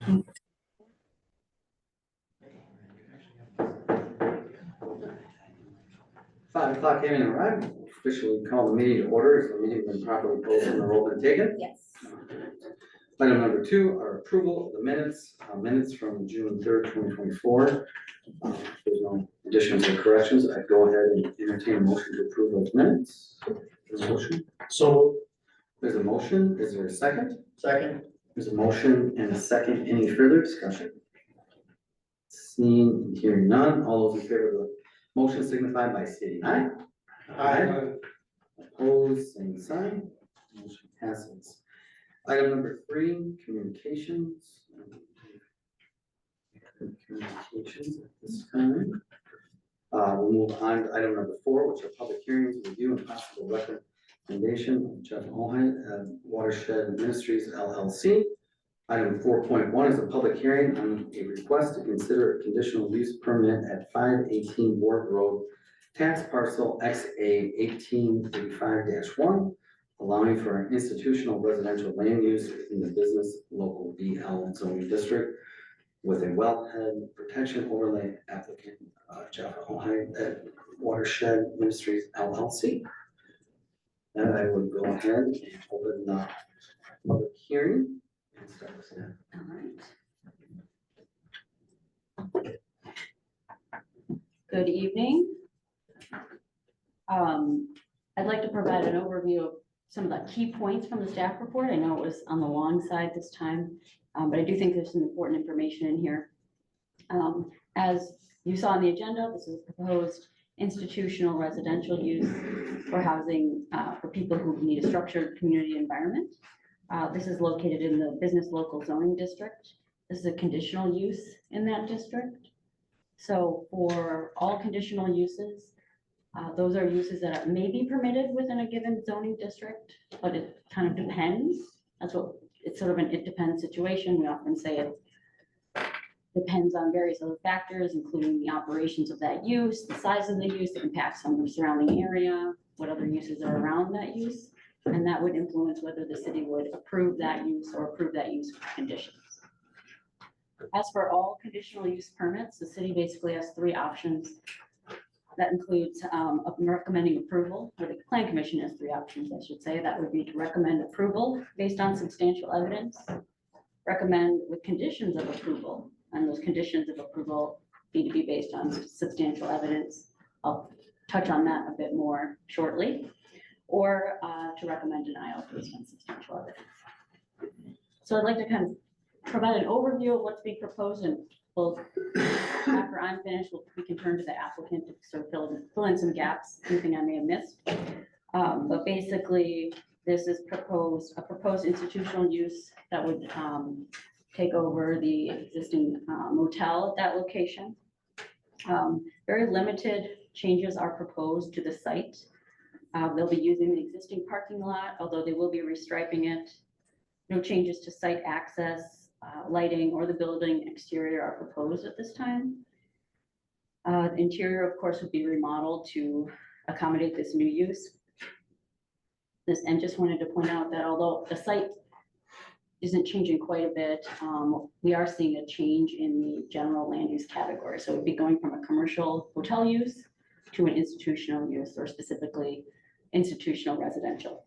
5 o'clock having arrived, officially call the meeting to order. Is the meeting been properly posted and the roll been taken? Yes. Item number 2 are approval of the minutes, minutes from June 3rd, 2024. There's no additions or corrections. I'd go ahead and entertain a motion to approve those minutes. There's a motion. So. There's a motion. Is there a second? Second. There's a motion and a second. Any further discussion? Seeing and hearing none, all those in favor of the motion signify by stating aye. Aye. Opposed, same sign. Motion passes. Item number 3, communications. Communications at this time. We'll move on to item number 4, which are public hearings, review and possible recommendation of Jeff Allheim, Watershed Ministries LLC. Item 4.1 is a public hearing on a request to consider a conditional use permit at 518 Ward Road, tax parcel XA 1835-1, allowing for an institutional residential land use in the business local BL zoning district with a wellhead protection overlay applicant, Jeff Allheim at Watershed Ministries LLC. And I would go ahead and open the public hearing. All right. Good evening. I'd like to provide an overview of some of the key points from the staff report. I know it was on the long side this time, but I do think there's some important information in here. As you saw on the agenda, this is proposed institutional residential use for housing for people who need a structured community environment. This is located in the business local zoning district. This is a conditional use in that district. So for all conditional uses, those are uses that may be permitted within a given zoning district, but it kind of depends. That's what it's sort of an it depends situation. We often say it depends on various other factors, including the operations of that use, the size of the use, the impacts on the surrounding area, what other uses are around that use. And that would influence whether the city would approve that use or approve that use with conditions. As for all conditional use permits, the city basically has 3 options. That includes recommending approval, or the plan commission has 3 options, I should say. That would be to recommend approval based on substantial evidence, recommend with conditions of approval, and those conditions of approval need to be based on substantial evidence. I'll touch on that a bit more shortly. Or to recommend denial based on substantial evidence. So I'd like to kind of provide an overview of what's being proposed, and after I'm finished, we can turn to the applicant to sort of fill in some gaps, anything I may have missed. But basically, this is a proposed institutional use that would take over the existing motel at that location. Very limited changes are proposed to the site. They'll be using the existing parking lot, although they will be restriping it. No changes to site access, lighting, or the building exterior are proposed at this time. The interior, of course, would be remodeled to accommodate this new use. And just wanted to point out that although the site isn't changing quite a bit, we are seeing a change in the general land use category. So it'd be going from a commercial hotel use to an institutional use, or specifically institutional residential.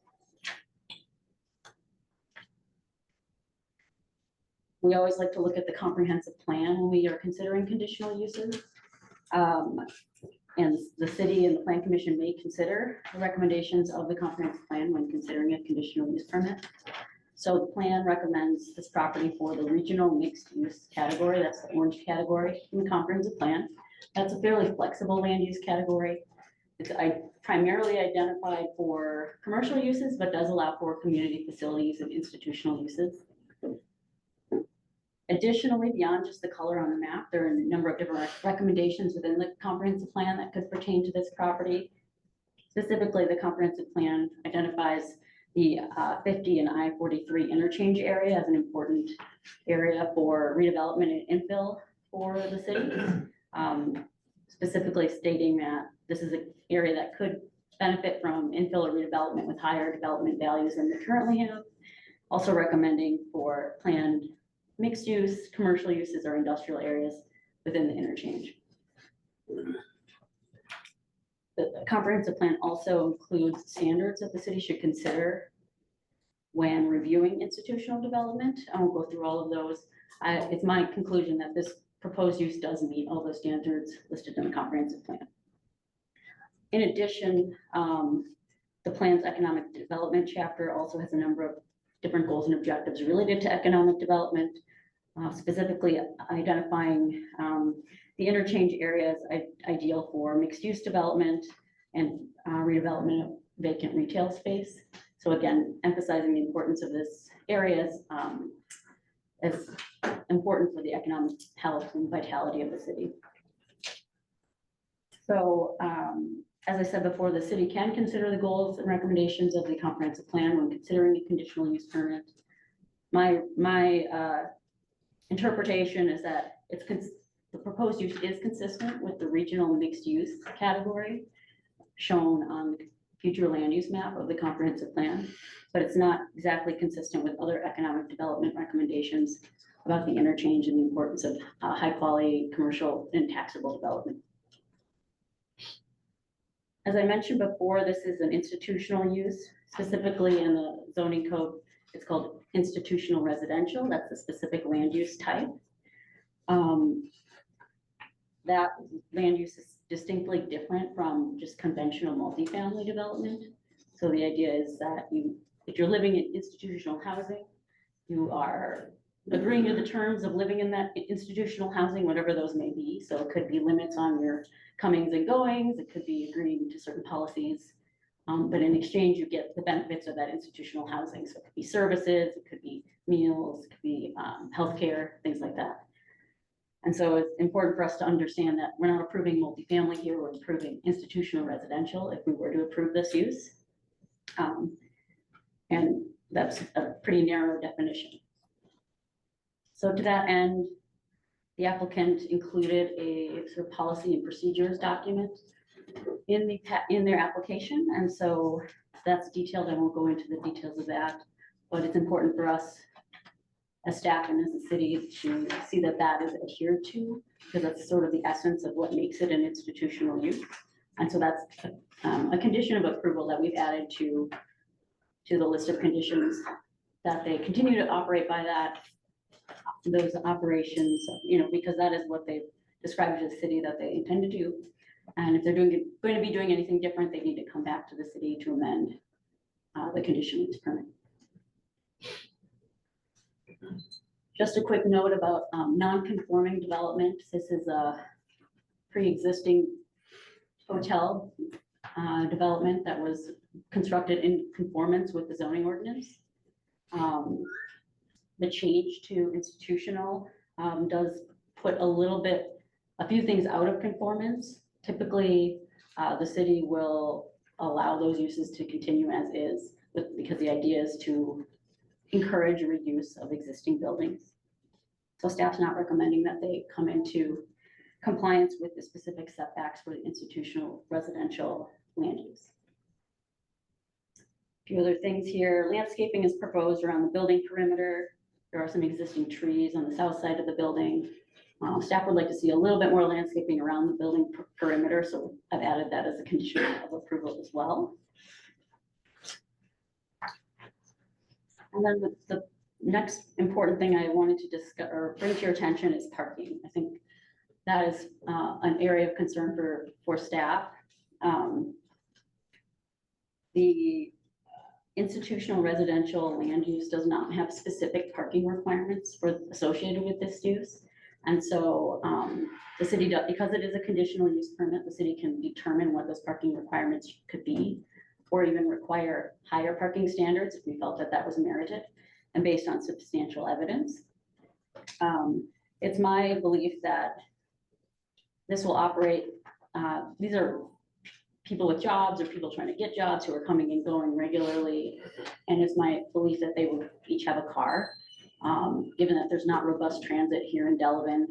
We always like to look at the comprehensive plan when we are considering conditional uses. And the city and the plan commission may consider the recommendations of the comprehensive plan when considering a conditional use permit. So the plan recommends this property for the regional mixed use category. That's the orange category in the comprehensive plan. That's a fairly flexible land use category. It's primarily identified for commercial uses, but does allow for community facilities and institutional uses. Additionally, beyond just the color on the map, there are a number of different recommendations within the comprehensive plan that could pertain to this property. Specifically, the comprehensive plan identifies the 50 and I-43 interchange area as an important area for redevelopment and infill for the city. Specifically stating that this is an area that could benefit from infill or redevelopment with higher development values than they currently have. Also recommending for planned mixed use, commercial uses, or industrial areas within the interchange. The comprehensive plan also includes standards that the city should consider when reviewing institutional development. I won't go through all of those. It's my conclusion that this proposed use does meet all the standards listed in the comprehensive plan. In addition, the plan's economic development chapter also has a number of different goals and objectives related to economic development, specifically identifying the interchange areas ideal for mixed-use development and redevelopment of vacant retail space. So again, emphasizing the importance of this area as important for the economic health and vitality of the city. So as I said before, the city can consider the goals and recommendations of the comprehensive plan when considering a conditional use permit. My interpretation is that the proposed use is consistent with the regional mixed use category shown on the future land use map of the comprehensive plan, but it's not exactly consistent with other economic development recommendations about the interchange and the importance of high quality commercial and taxable development. As I mentioned before, this is an institutional use. Specifically in the zoning code, it's called institutional residential. That's a specific land use type. That land use is distinctly different from just conventional multifamily development. So the idea is that if you're living in institutional housing, you are agreeing to the terms of living in that institutional housing, whatever those may be. So it could be limits on your comings and goings. It could be agreeing to certain policies. But in exchange, you get the benefits of that institutional housing. So it could be services, it could be meals, it could be healthcare, things like that. And so it's important for us to understand that we're not approving multifamily here, we're approving institutional residential if we were to approve this use. And that's a pretty narrow definition. So to that end, the applicant included a sort of policy and procedures document in their application. And so that's detailed. I won't go into the details of that, but it's important for us as staff and as a city to see that that is adhered to, because that's sort of the essence of what makes it an institutional use. And so that's a condition of approval that we've added to the list of conditions, that they continue to operate by those operations, because that is what they've described to the city that they intend to do. And if they're going to be doing anything different, they need to come back to the city to amend the conditional use permit. Just a quick note about non-conforming development. This is a pre-existing hotel development that was constructed in conformance with the zoning ordinance. The change to institutional does put a few things out of conformance. Typically, the city will allow those uses to continue as is, because the idea is to encourage reuse of existing buildings. So staff's not recommending that they come into compliance with the specific setbacks for the institutional residential land use. A few other things here. Landscaping is proposed around the building perimeter. There are some existing trees on the south side of the building. Staff would like to see a little bit more landscaping around the building perimeter, so I've added that as a condition of approval as well. And then the next important thing I wanted to discuss or bring to your attention is parking. I think that is an area of concern for staff. The institutional residential land use does not have specific parking requirements associated with this use. And so the city, because it is a conditional use permit, the city can determine what those parking requirements could be, or even require higher parking standards if we felt that that was merited and based on substantial evidence. It's my belief that this will operate, these are people with jobs or people trying to get jobs who are coming and going regularly. And it's my belief that they will each have a car, given that there's not robust transit here in Delavan.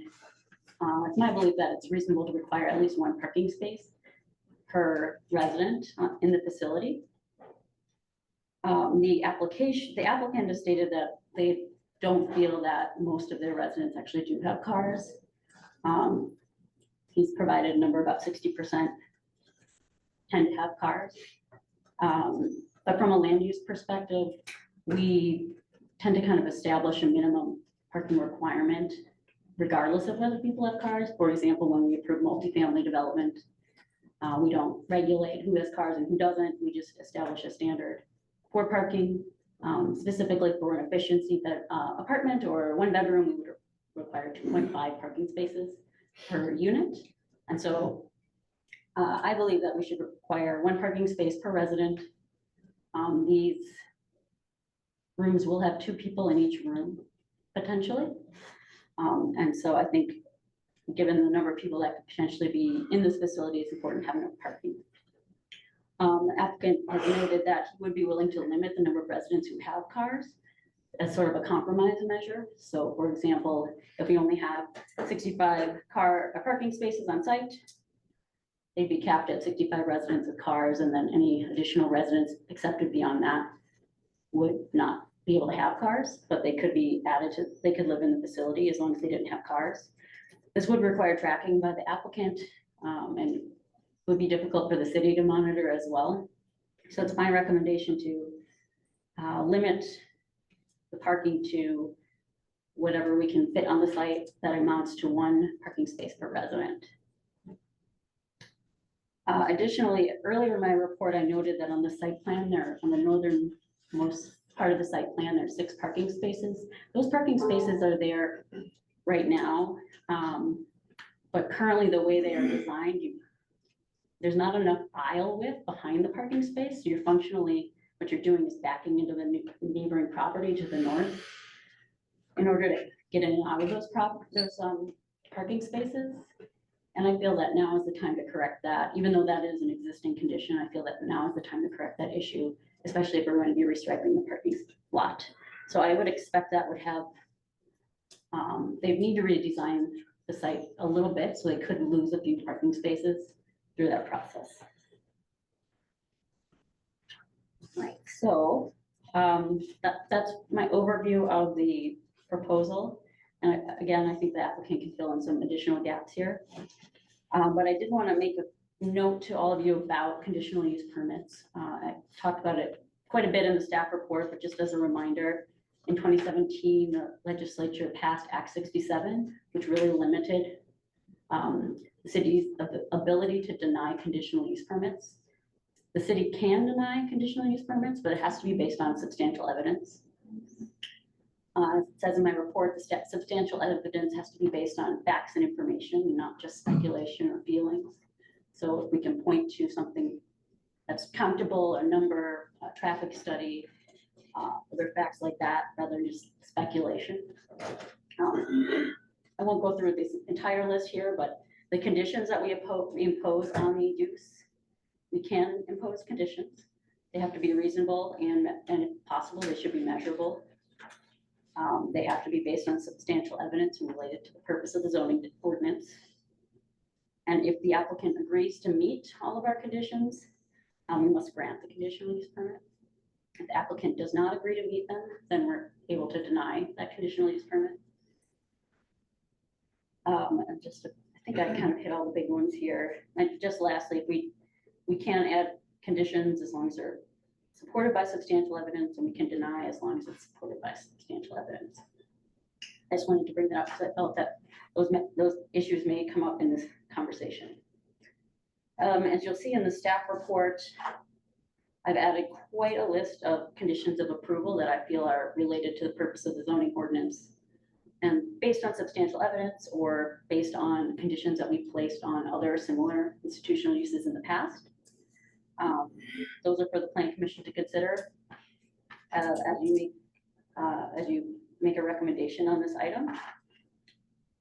It's my belief that it's reasonable to require at least one parking space per resident in the facility. The applicant has stated that they don't feel that most of their residents actually do have cars. He's provided a number, about 60% tend to have cars. But from a land use perspective, we tend to kind of establish a minimum parking requirement regardless of whether people have cars. For example, when we approve multifamily development, we don't regulate who has cars and who doesn't. We just establish a standard for parking, specifically for an efficiency that apartment or one bedroom, we would require 2.5 parking spaces per unit. And so I believe that we should require one parking space per resident. These rooms will have 2 people in each room potentially. And so I think given the number of people that could potentially be in this facility, it's important to have enough parking. The applicant has noted that he would be willing to limit the number of residents who have cars as sort of a compromise measure. So for example, if we only have 65 parking spaces on site, they'd be capped at 65 residents with cars, and then any additional residents accepted beyond that would not be able to have cars, but they could be added to, they could live in the facility as long as they didn't have cars. This would require tracking by the applicant, and would be difficult for the city to monitor as well. So it's my recommendation to limit the parking to whatever we can fit on the site that amounts to 1 parking space per resident. Additionally, earlier in my report, I noted that on the site plan there, on the northernmost part of the site plan, there's 6 parking spaces. Those parking spaces are there right now, but currently the way they are designed, there's not enough aisle width behind the parking space. So you're functionally, what you're doing is backing into the neighboring property to the north in order to get in and out of those parking spaces. And I feel that now is the time to correct that. Even though that is an existing condition, I feel that now is the time to correct that issue, especially if we're going to be restriping the parking lot. So I would expect that would have, they need to redesign the site a little bit, so they could lose a few parking spaces through that process. Right, so that's my overview of the proposal. And again, I think the applicant can fill in some additional gaps here. But I did want to make a note to all of you about conditional use permits. I talked about it quite a bit in the staff report, but just as a reminder, in 2017, the legislature passed Act 67, which really limited the city's ability to deny conditional use permits. The city can deny conditional use permits, but it has to be based on substantial evidence. It says in my report, the substantial evidence has to be based on facts and information, not just speculation or feelings. So if we can point to something that's countable, a number, a traffic study, other facts like that, rather than just speculation. I won't go through this entire list here, but the conditions that we impose on the use, we can impose conditions. They have to be reasonable, and if possible, they should be measurable. They have to be based on substantial evidence and related to the purpose of the zoning ordinance. And if the applicant agrees to meet all of our conditions, we must grant the conditional use permit. If the applicant does not agree to meet them, then we're able to deny that conditional use permit. And I think I kind of hit all the big ones here. And just lastly, we can add conditions as long as they're supported by substantial evidence, and we can deny as long as it's supported by substantial evidence. I just wanted to bring that up because I felt that those issues may come up in this conversation. As you'll see in the staff report, I've added quite a list of conditions of approval that I feel are related to the purpose of the zoning ordinance, and based on substantial evidence or based on conditions that we placed on other similar institutional uses in the past. Those are for the Planning Commission to consider as you make a recommendation on this item.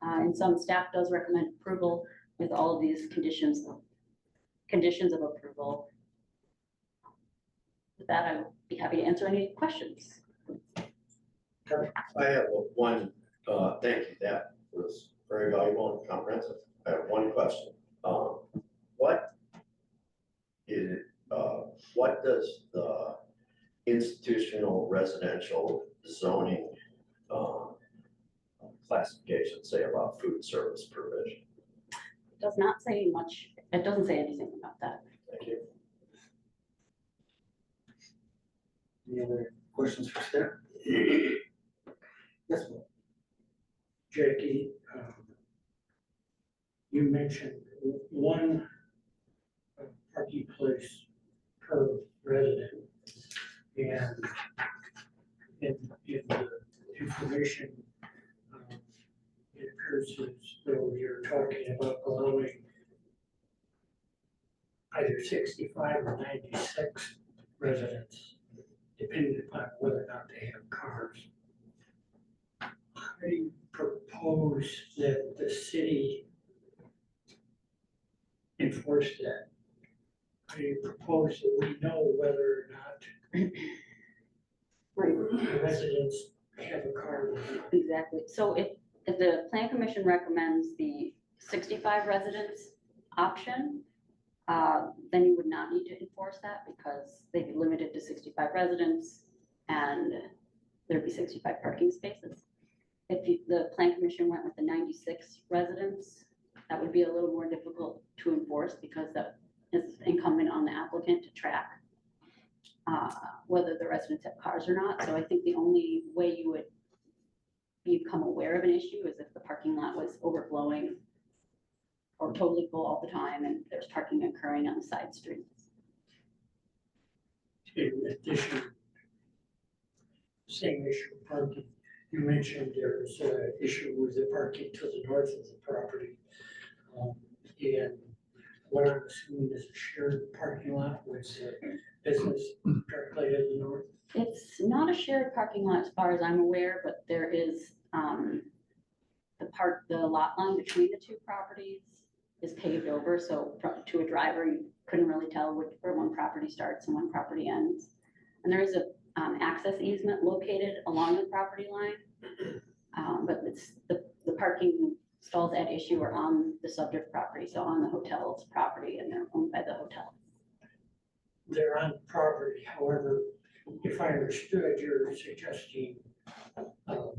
And some staff does recommend approval with all of these conditions of approval. With that, I will be happy to answer any questions. I have one, thank you, that was very valuable and comprehensive. I have one question. What does the institutional residential zoning classification say about food service provision? It does not say much, it doesn't say anything about that. Thank you. Any other questions for staff? Yes, Will. Jackie, you mentioned one parking place per resident. And in the information, it appears as though you're talking about allowing either 65 or 96 residents, depending upon whether or not they have cars. How do you propose that the city enforce that? How do you propose that we know whether or not the residents have a car? Exactly. So if the plan commission recommends the 65 residents option, then you would not need to enforce that because they'd be limited to 65 residents and there'd be 65 parking spaces. If the plan commission went with the 96 residents, that would be a little more difficult to enforce because that is incumbent on the applicant to track whether the residents have cars or not. So I think the only way you would become aware of an issue is if the parking lot was overflowing or totally full all the time and there's parking occurring on the side streets. In addition, same issue of parking. You mentioned there's an issue with the parking to the north of the property. And what I'm assuming is a shared parking lot with business directly to the north. It's not a shared parking lot as far as I'm aware, but there is the lot line between the two properties is paved over. So to a driver, you couldn't really tell where one property starts and one property ends. And there is a access easement located along the property line. But it's the parking stalls at issue are on the subject property, so on the hotel's property, and they're owned by the hotel. They're on property, however, if I understood, you're suggesting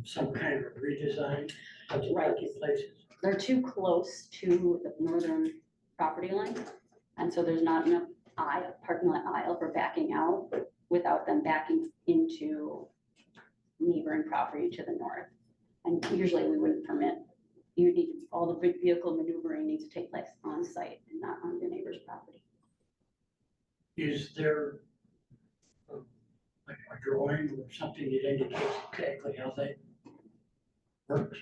some kind of redesign of the parking places. They're too close to the northern property line, and so there's not enough parking lot aisle for backing out without them backing into neighboring property to the north. And usually we wouldn't permit, you need, all the big vehicle maneuvering needs to take place on site and not on your neighbor's property. Is there like a drawing or something that indicates exactly how that works?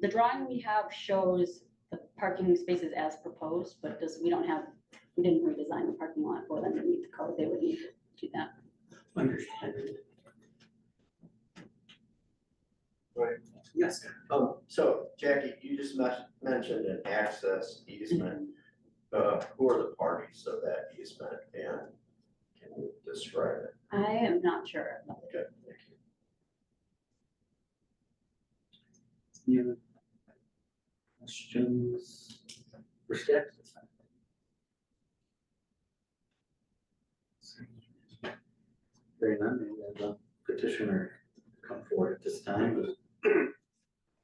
The drawing we have shows the parking spaces as proposed, but we didn't redesign the parking lot for them to meet the code. They would need to do that. Understand. Right. Yes. So Jackie, you just mentioned an access easement. Who are the parties of that easement and can you describe it? I am not sure. Okay, thank you. Any other questions for staff? Very none, maybe we have a petitioner come forward at this time.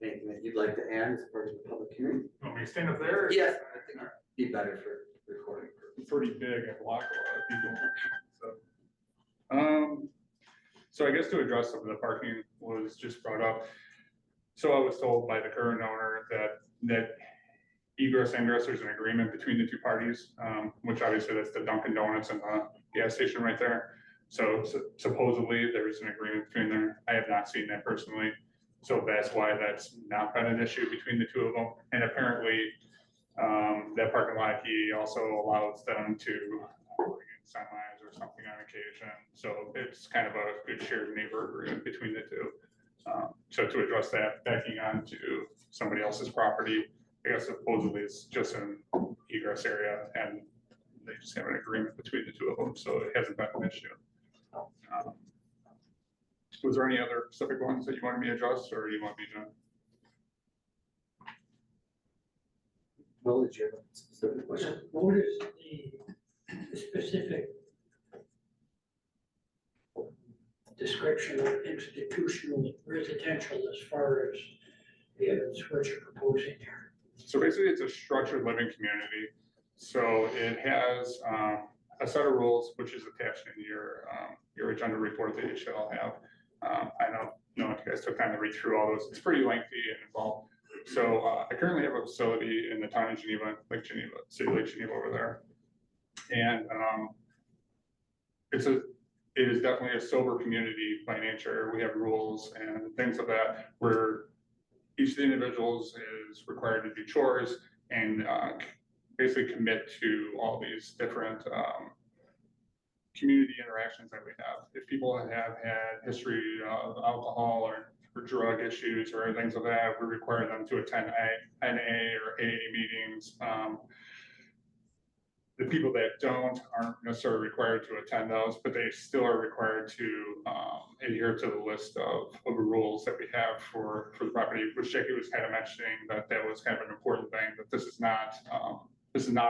Anything that you'd like to add as part of the public hearing? Want me to stand up there? Yes, I think it'd be better for recording purposes. Pretty big, I block a lot of people, so. So I guess to address some of the parking was just brought up. So I was told by the current owner that egress ingress, there's an agreement between the two parties, which obviously that's the Dunkin' Donuts and the gas station right there. So supposedly there's an agreement between there. I have not seen that personally. So that's why that's not been an issue between the two of them. And apparently that parking lot, he also allows them to bring in semis or something on occasion. So it's kind of a good shared neighbor agreement between the two. So to address that, backing onto somebody else's property, I guess supposedly it's just an egress area and they just have an agreement between the two of them. So it hasn't been an issue. Was there any other specific ones that you wanted me to address or do you want me to? Well, did you have a specific question? What is the specific description of institutional residential as far as Yeah, that's what you're proposing here. So basically, it's a structured living community. So it has a set of rules, which is attached in your agenda report that you should all have. I don't know if you guys took time to read through all those. It's pretty lengthy and involved. So I currently have a facility in the town of Geneva, Lake Geneva, city of Lake Geneva over there. And it is definitely a sober community by nature. We have rules and things of that where each of the individuals is required to do chores and basically commit to all these different community interactions that we have. If people have had history of alcohol or drug issues or things of that, we require them to attend NA or AA meetings. The people that don't aren't necessarily required to attend those, but they still are required to adhere to the list of rules that we have for the property, which Jackie was kind of mentioning that was kind of an important thing, that this is not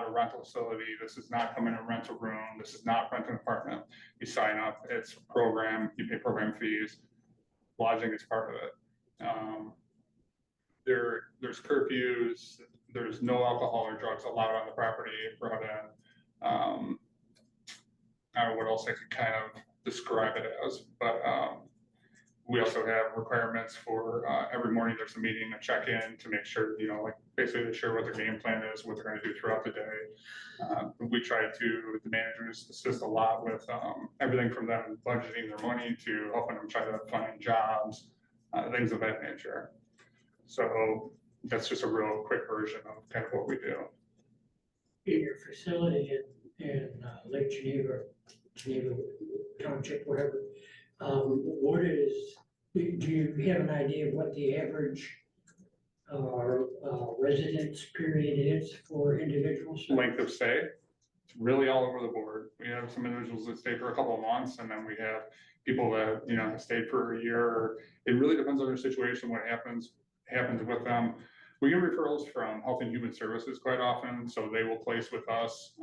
a rental facility. This is not come in and rent a room. This is not rent an apartment. You sign up, it's a program, you pay program fees. Lodging is part of it. There's curfews, there's no alcohol or drugs allowed on the property brought in. I don't know what else I could kind of describe it as, but we also have requirements for every morning there's a meeting, a check-in to make sure, like basically to share what their game plan is, what they're going to do throughout the day. We try to, the managers assist a lot with everything from them budgeting their money to helping them try to find jobs, things of that nature. So that's just a real quick version of kind of what we do. In your facility in Lake Geneva, Geneva Township, whatever, do you have an idea of what the average residence period is for individuals? Length of stay, it's really all over the board. We have some individuals that stay for a couple of months, and then we have people that have stayed for a year. It really depends on their situation, what happens with them. We get referrals from Health and Human Services quite often, so they will place with us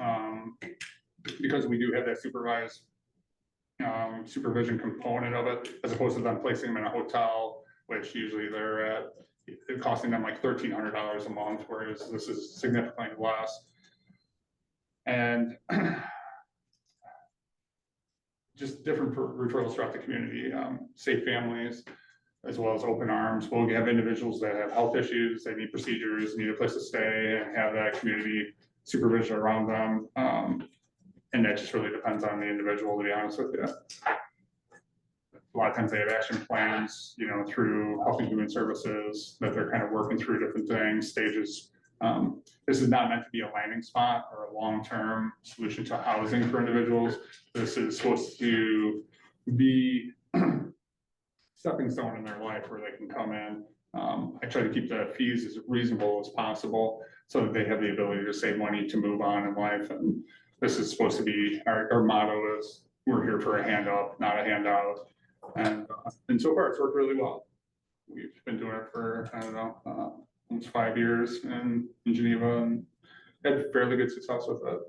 because we do have that supervision component of it, as opposed to them placing them in a hotel, which usually they're costing them like $1,300 a month, whereas this is significantly less. And just different referrals throughout the community, safe families, as well as open arms. We'll have individuals that have health issues, they need procedures, need a place to stay, and have that community supervision around them. And that just really depends on the individual, to be honest with you. A lot of times they have action plans, through Health and Human Services that they're kind of working through different things, stages. This is not meant to be a landing spot or a long-term solution to housing for individuals. This is supposed to be stepping stone in their life where they can come in. I try to keep the fees as reasonable as possible so that they have the ability to save money to move on in life. And this is supposed to be, our motto is, we're here for a hand up, not a handout. And so far it's worked really well. We've been doing it for, I don't know, almost 5 years in Geneva, and had fairly good success with it.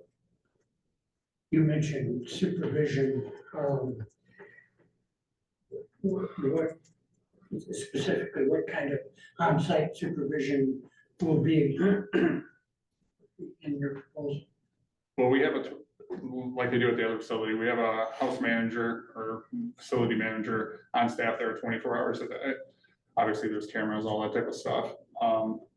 You mentioned supervision. What specifically, what kind of on-site supervision will be in your proposal? Well, we have like they do at the other facility, we have a house manager or facility manager on staff there 24 hours a day. Obviously there's cameras, all that type of stuff.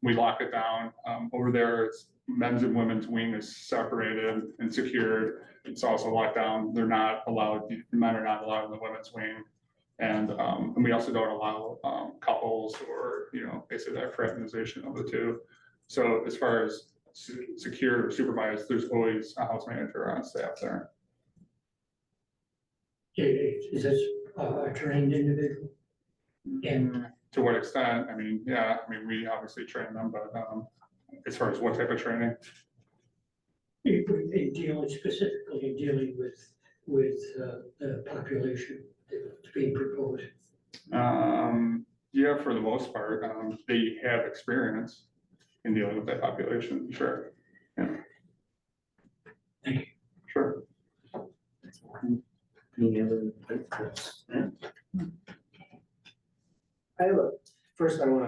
We lock it down. Over there, it's men's and women's wing is separated and secured. It's also locked down. They're not allowed, men are not allowed in the women's wing. And we also don't allow couples or, basically that fraternization of the two. So as far as secure or supervised, there's always a house manager on staff there. Is this a trained individual? And to what extent? We obviously train them, but as far as what type of training? Specifically dealing with the population that's being proposed. Yeah, for the most part, they have experience in dealing with that population, sure. Yeah. Thank you. Sure. Any other? First I want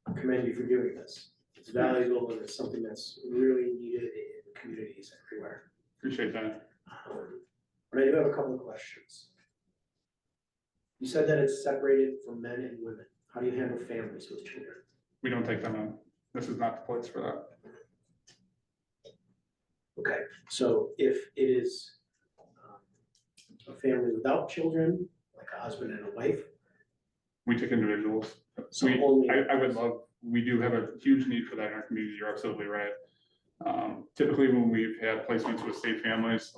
to commend you for doing this. It's valuable and it's something that's really needed in communities everywhere. Appreciate that. But I do have a couple of questions. You said that it's separated for men and women. How do you handle families with children? We don't take them in. This is not the place for that. Okay, so if it is a family without children, like a husband and a wife, We take individuals. so We, only. I would love, we do have a huge need for that in our community. You're absolutely right. Typically when we've had placements with state families,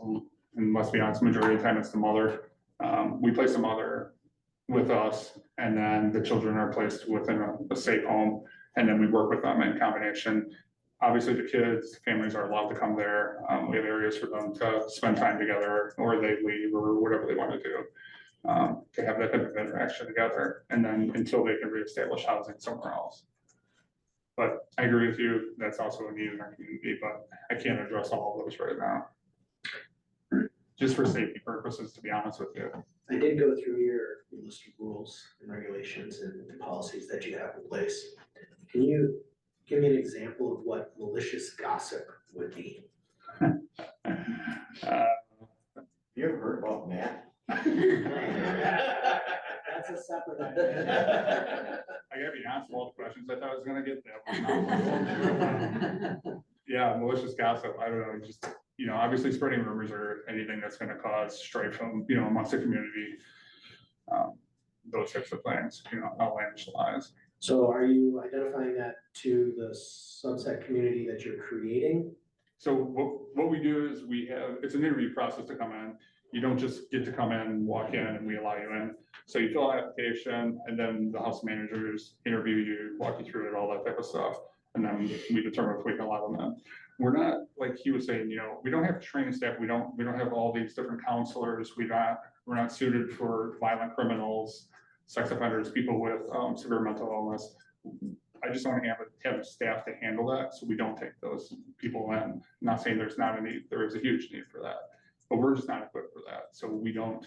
and must be honest, majority of the time it's the mother. We place the mother with us and then the children are placed within a safe home. And then we work with them in combination. Obviously the kids, families are allowed to come there. We have areas for them to spend time together or they leave or whatever they want to do. To have that type of interaction together and then until they can reestablish housing somewhere else. But I agree with you, that's also a need in our community, but I can't address all of those right now. Just for safety purposes, to be honest with you. I did go through your list of rules and regulations and policies that you have in place. Can you give me an example of what malicious gossip would be? You ever heard about Matt? That's a separate item. I gotta be honest, all the questions I thought I was gonna get that. Yeah, malicious gossip, I don't know, just, obviously spreading rumors or anything that's gonna cause strife from, amongst the community. Those types of things, outlandish lies. So are you identifying that to the subset community that you're creating? So what we do is it's an interview process to come in. You don't just get to come in and walk in and we allow you in. So you fill out an application and then the house managers interview you, walk you through it, all that type of stuff. And then we determine if we can allow them in. We're not, like he was saying, we don't have training staff. We don't have all these different counselors. We're not suited for violent criminals, sex offenders, people with severe mental illness. I just don't have staff to handle that. So we don't take those people in. I'm not saying there's not a need, there is a huge need for that. But we're just not equipped for that. So we don't,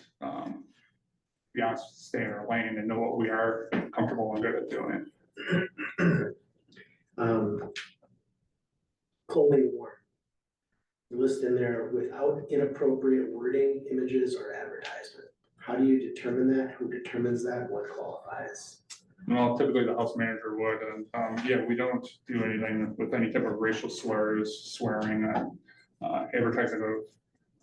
be honest, stay in our lane and know what we are comfortable and good at doing. Clothing worn. You list in there without inappropriate wording, images, or advertisement. How do you determine that? Who determines that? What qualifies? Well, typically the house manager would, and yeah, we don't do anything with any type of racial slurs, swearing, advertising of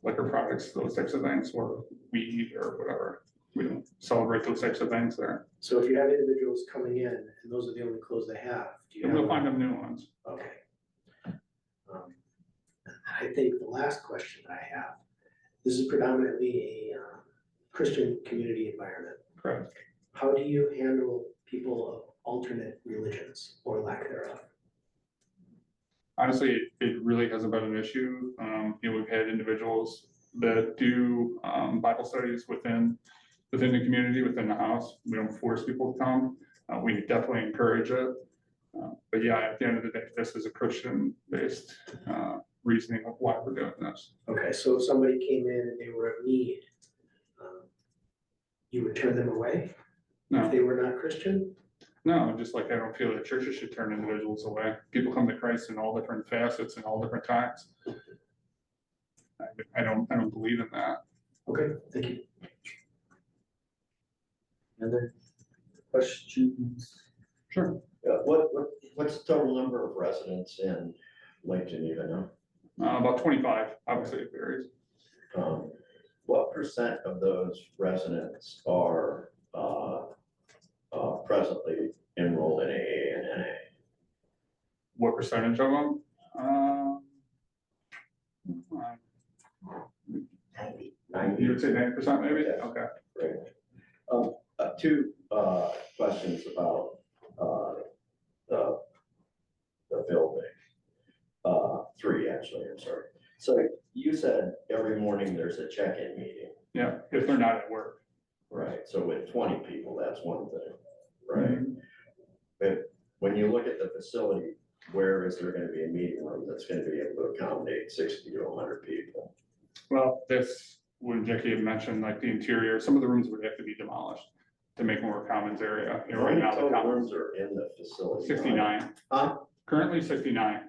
liquor products, those types of things, or weed or whatever. We don't celebrate those types of things there. So if you have individuals coming in and those are the only clothes they have, do you And have? we'll find them new ones. Okay. I think the last question I have, this is predominantly a Christian community environment. Correct. How do you handle people of alternate religions or lack thereof? Honestly, it really hasn't been an issue. We've had individuals that do Bible studies within the community, within the house. We don't force people to come. We definitely encourage it. But yeah, at the end of the day, this is a Christian-based reasoning of why we're doing this. Okay, so if somebody came in and they were in need, you would turn them away if No, they were not Christian? no, just like I don't feel that churches should turn individuals away. People come to Christ in all different facets and all different times. I don't believe in that. Okay, thank you. Other questions? Sure. What's the total number of residents in Lake Geneva now? About 25, obviously it varies. What percent of those residents are presently enrolled in AA and NA? What percentage of them? You would say 90% maybe? Yes. Okay. Great. Two questions about the building. Three, actually, I'm sorry. So you said every morning there's a check-in meeting, Yeah, if they're not at work. right? So with 20 people, that's one thing, right? But when you look at the facility, where is there gonna be a meeting room that's gonna be able to accommodate 60 to 100 people? Well, this, when Jackie had mentioned like the interior, some of the rooms would have to be demolished to make more commons area. You know, How right many now the total commons, rooms are in the facility? 69, currently 69.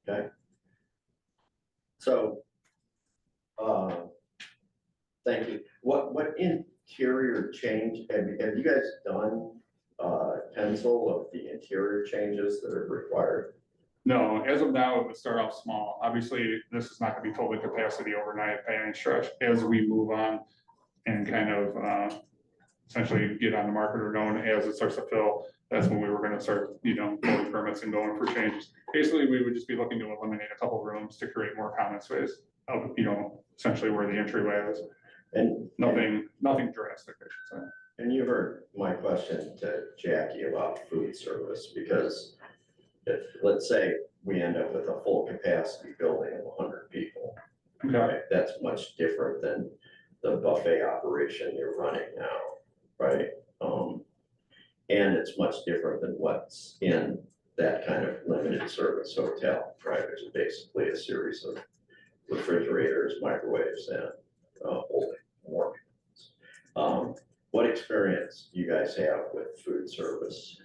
Okay. So, thank you. What interior change, have you guys done, pencil of the interior changes that are required? No, as of now, it would start off small. Obviously, this is not gonna be totally capacity overnight by any stretch. As we move on and kind of essentially get on the market or known as it starts to fill, that's when we were gonna start, you know, pulling permits and going for changes. Basically, we would just be looking to eliminate a couple rooms to create more common space of, you know, essentially where the entryway is. And Nothing drastic, I should say. And you heard my question to Jackie about food service, because if, let's say, we end up with a full capacity building of 100 people, Okay, right? That's much different than the buffet operation you're running now, right? And it's much different than what's in that kind of limited service hotel, right? Which is basically a series of refrigerators, microwaves, and holding more people. What experience do you guys have with food service?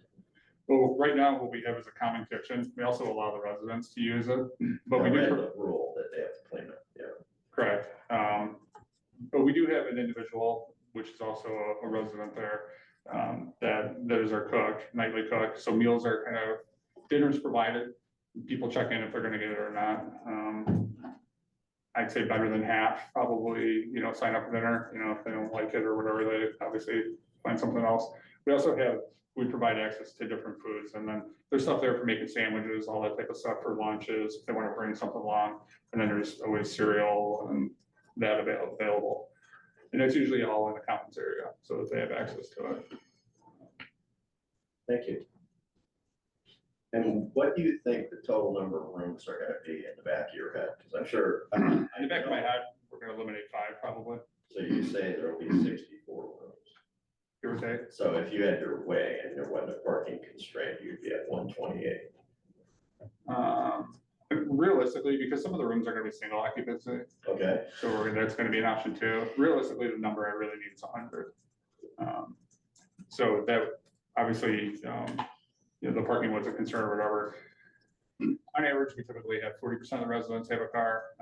well, right now, what we have is a common kitchen. We also allow the residents to use it, but I we read do, the rule that they have to clean it, yeah. correct. But we do have an individual, which is also a resident there, that is our cook, nightly cook. So meals are kind of, dinner's provided. People check in if they're gonna get it or not. I'd say better than half probably, you know, sign up for dinner, you know, if they don't like it or whatever, they obviously find something else. We also have, we provide access to different foods, and then there's stuff there for making sandwiches, all that type of stuff for lunches, if they want to bring something along. And then there's always cereal and that available. And it's usually all in the commons area, so that they have access to it. Thank you. And what do you think the total number of rooms are gonna be in the back of your head? Because I'm sure. In the back of my head, we're gonna eliminate 5 probably, So you say there'll be 64 rooms. give or take. So if you had your way and there wasn't a parking constraint, you'd be at 128. Realistically, because some of the rooms are gonna be single occupancy, Okay, so that's gonna be an option too. Realistically, the number I really need is 100. So that, obviously, you know, the parking was a concern or whatever. On average, we typically have 40% of the residents have a car.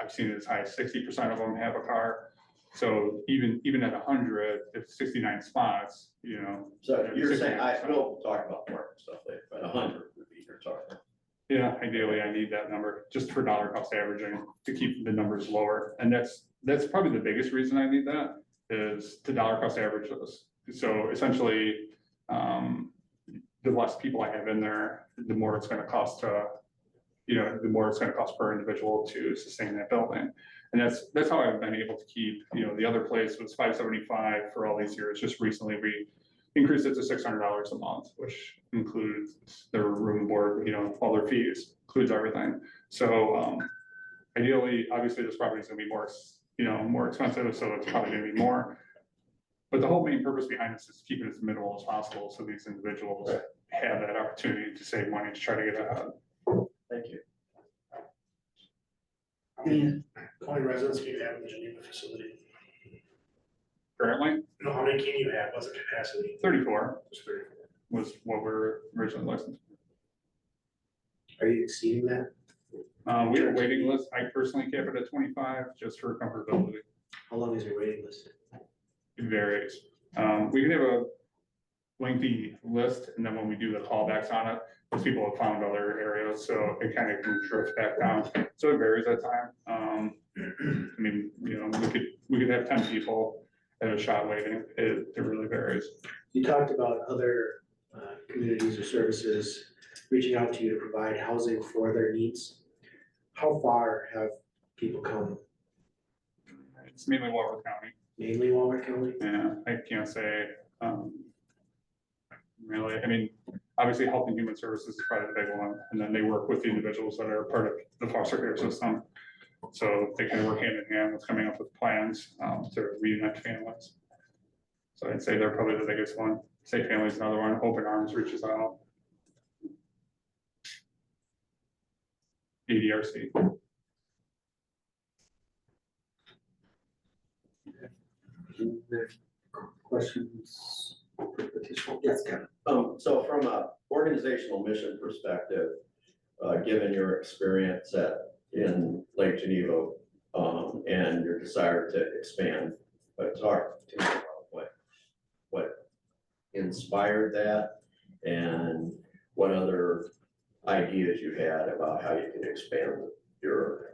I've seen it as high as 60% of them have a car. So even at 100, if 69 spots, you know. so you're saying, 69%. we'll talk about parking stuff later, but 100 would be your target. Yeah, ideally, I need that number just for dollar cost averaging to keep the numbers lower. And that's probably the biggest reason I need that, is to dollar cost average those. So essentially, the less people I have in there, the more it's gonna cost to, you know, the more it's gonna cost per individual to sustain that building. And that's how I've been able to keep, you know, the other place was $575 for all these years. Just recently, we increased it to $600 a month, which includes their room and board, you know, all their fees, includes everything. So ideally, obviously, this property is gonna be more, you know, more expensive, so it's probably gonna be more. But the whole main purpose behind this is keeping it as minimal as possible, so these individuals have that opportunity to save money to try to get ahead. Thank you. How many residents can you have in the Geneva facility? Currently, No, how many can you have? What's the capacity? 34 Just 34. was what we were originally licensed. Are you exceeding that? We have a waiting list. I personally kept it at 25 just for comfortability. How long is your waiting list? It varies. We can have a lengthy list, and then when we do the callbacks on it, those people have found other areas, so it kind of can drift back down. So it varies at time. I mean, you know, we could have 10 people at a shot waiting. It really varies. You talked about other communities or services reaching out to you to provide housing for their needs. How far have people come? It's mainly Walworth County. Mainly Walworth County? Yeah, I can't say, really, I mean, obviously Health and Human Services is probably the big one, and then they work with the individuals that are part of the foster care system. So they can work hand in hand with coming up with plans to reunite families. So I'd say they're probably the biggest one. Safe Family's another one. Open Arms reaches out. ADRC. questions for the petition? Yes, Kevin. So from a organizational mission perspective, given your experience in Lake Geneva, and your desire to expand, talk to me about what inspired that and what other ideas you had about how you can expand your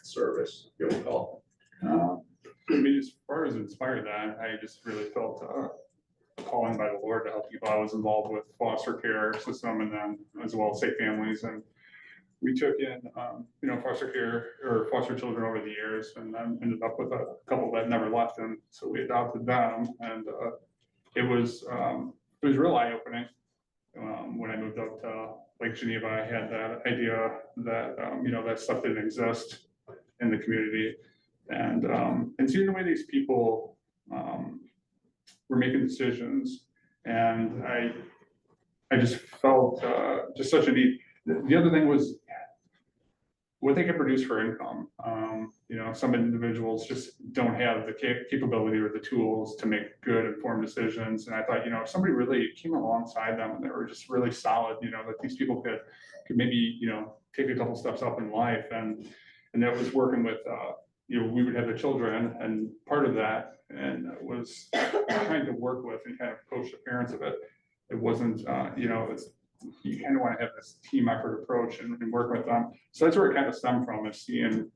service, you'll call. I mean, as far as inspired that, I just really felt calling by the Lord to help people. I was involved with foster care system and then as well as safe families, and we took in foster care or foster children over the years, and then ended up with a couple that never left, and so we adopted them, and it was real eye-opening. When I moved up to Lake Geneva, I had that idea that that stuff didn't exist in the community, and seeing the way these people were making decisions, and I just felt just such a need. The other thing was what they can produce for income. Some individuals just don't have the capability or the tools to make good informed decisions. And I thought, if somebody really came alongside them and they were just really solid, that these people could maybe, take a couple steps up in life. And that was working with, we would have the children, and part of that and was trying to work with and kind of coach the parents of it. It wasn't, you kind of want to have this team effort approach and work with them. So that's where it kind of stemmed from, is seeing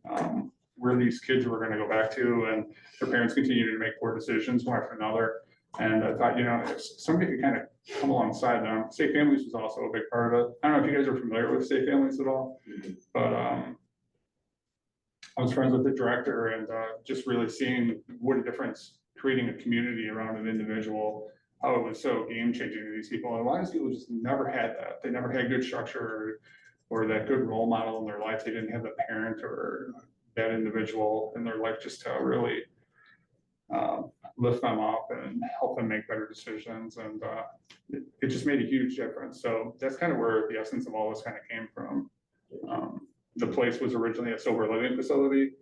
where these kids were going to go back to, and their parents continue to make poor decisions one after another. And I thought, if somebody could kind of come alongside them. Safe Families was also a big part of it. I don't know if you guys are familiar with Safe Families at all, but I was friends with the director, and just really seeing what a difference creating a community around an individual, how it was so game changing to these people. And a lot of these people just never had that. They never had good structure or that good role model in their life. They didn't have the parent or that individual in their life just to really lift them up and help them make better decisions. And it just made a huge difference. So that's kind of where the essence of all this kind of came from. The place was originally a sober living facility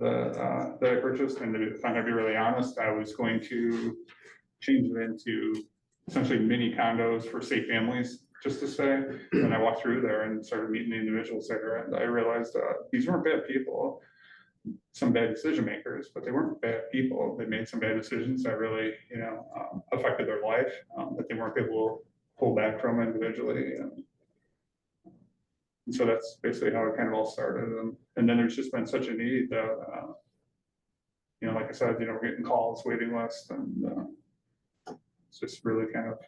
that I purchased. And if I'm going to be really honest, I was going to change it into essentially mini condos for safe families, just to say. And I walked through there and started meeting the individuals there, and I realized these weren't bad people, some bad decision makers, but they weren't bad people. They made some bad decisions that really, affected their life, that they weren't able to pull back from individually. And so that's basically how it kind of all started. And then there's just been such a need that, like I said, we're getting calls, waiting lists, and it's just really kind of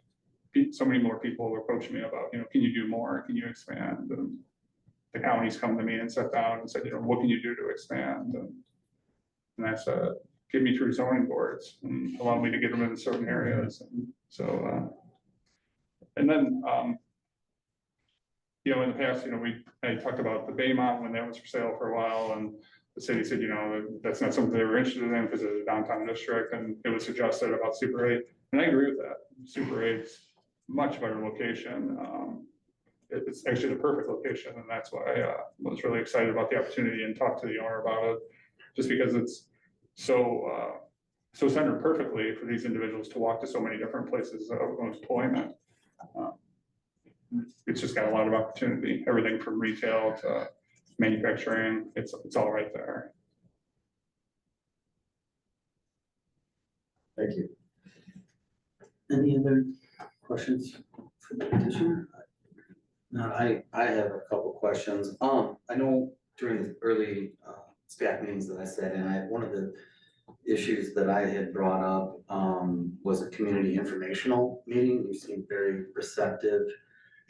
so many more people approach me about, can you do more? Can you expand? And the counties come to me and sat down and said, what can you do to expand? And that's get me through zoning boards and allow me to get them in certain areas. And so, and then, in the past, I talked about the Baymont when that was for sale for a while, and the city said, that's not something they were interested in because it's a downtown district, and it was suggested about Super 8. And I agree with that. Super 8's much better location. It's actually the perfect location, and that's why I was really excited about the opportunity and talked to the owner about it, just because it's so centered perfectly for these individuals to walk to so many different places of employment. It's just got a lot of opportunity, everything from retail to manufacturing. It's all right there. Thank you. Any other questions for the petitioner? No, I have a couple questions. I know during the early staff meetings that I sat in, one of the issues that I had brought up was a community informational meeting. You seemed very receptive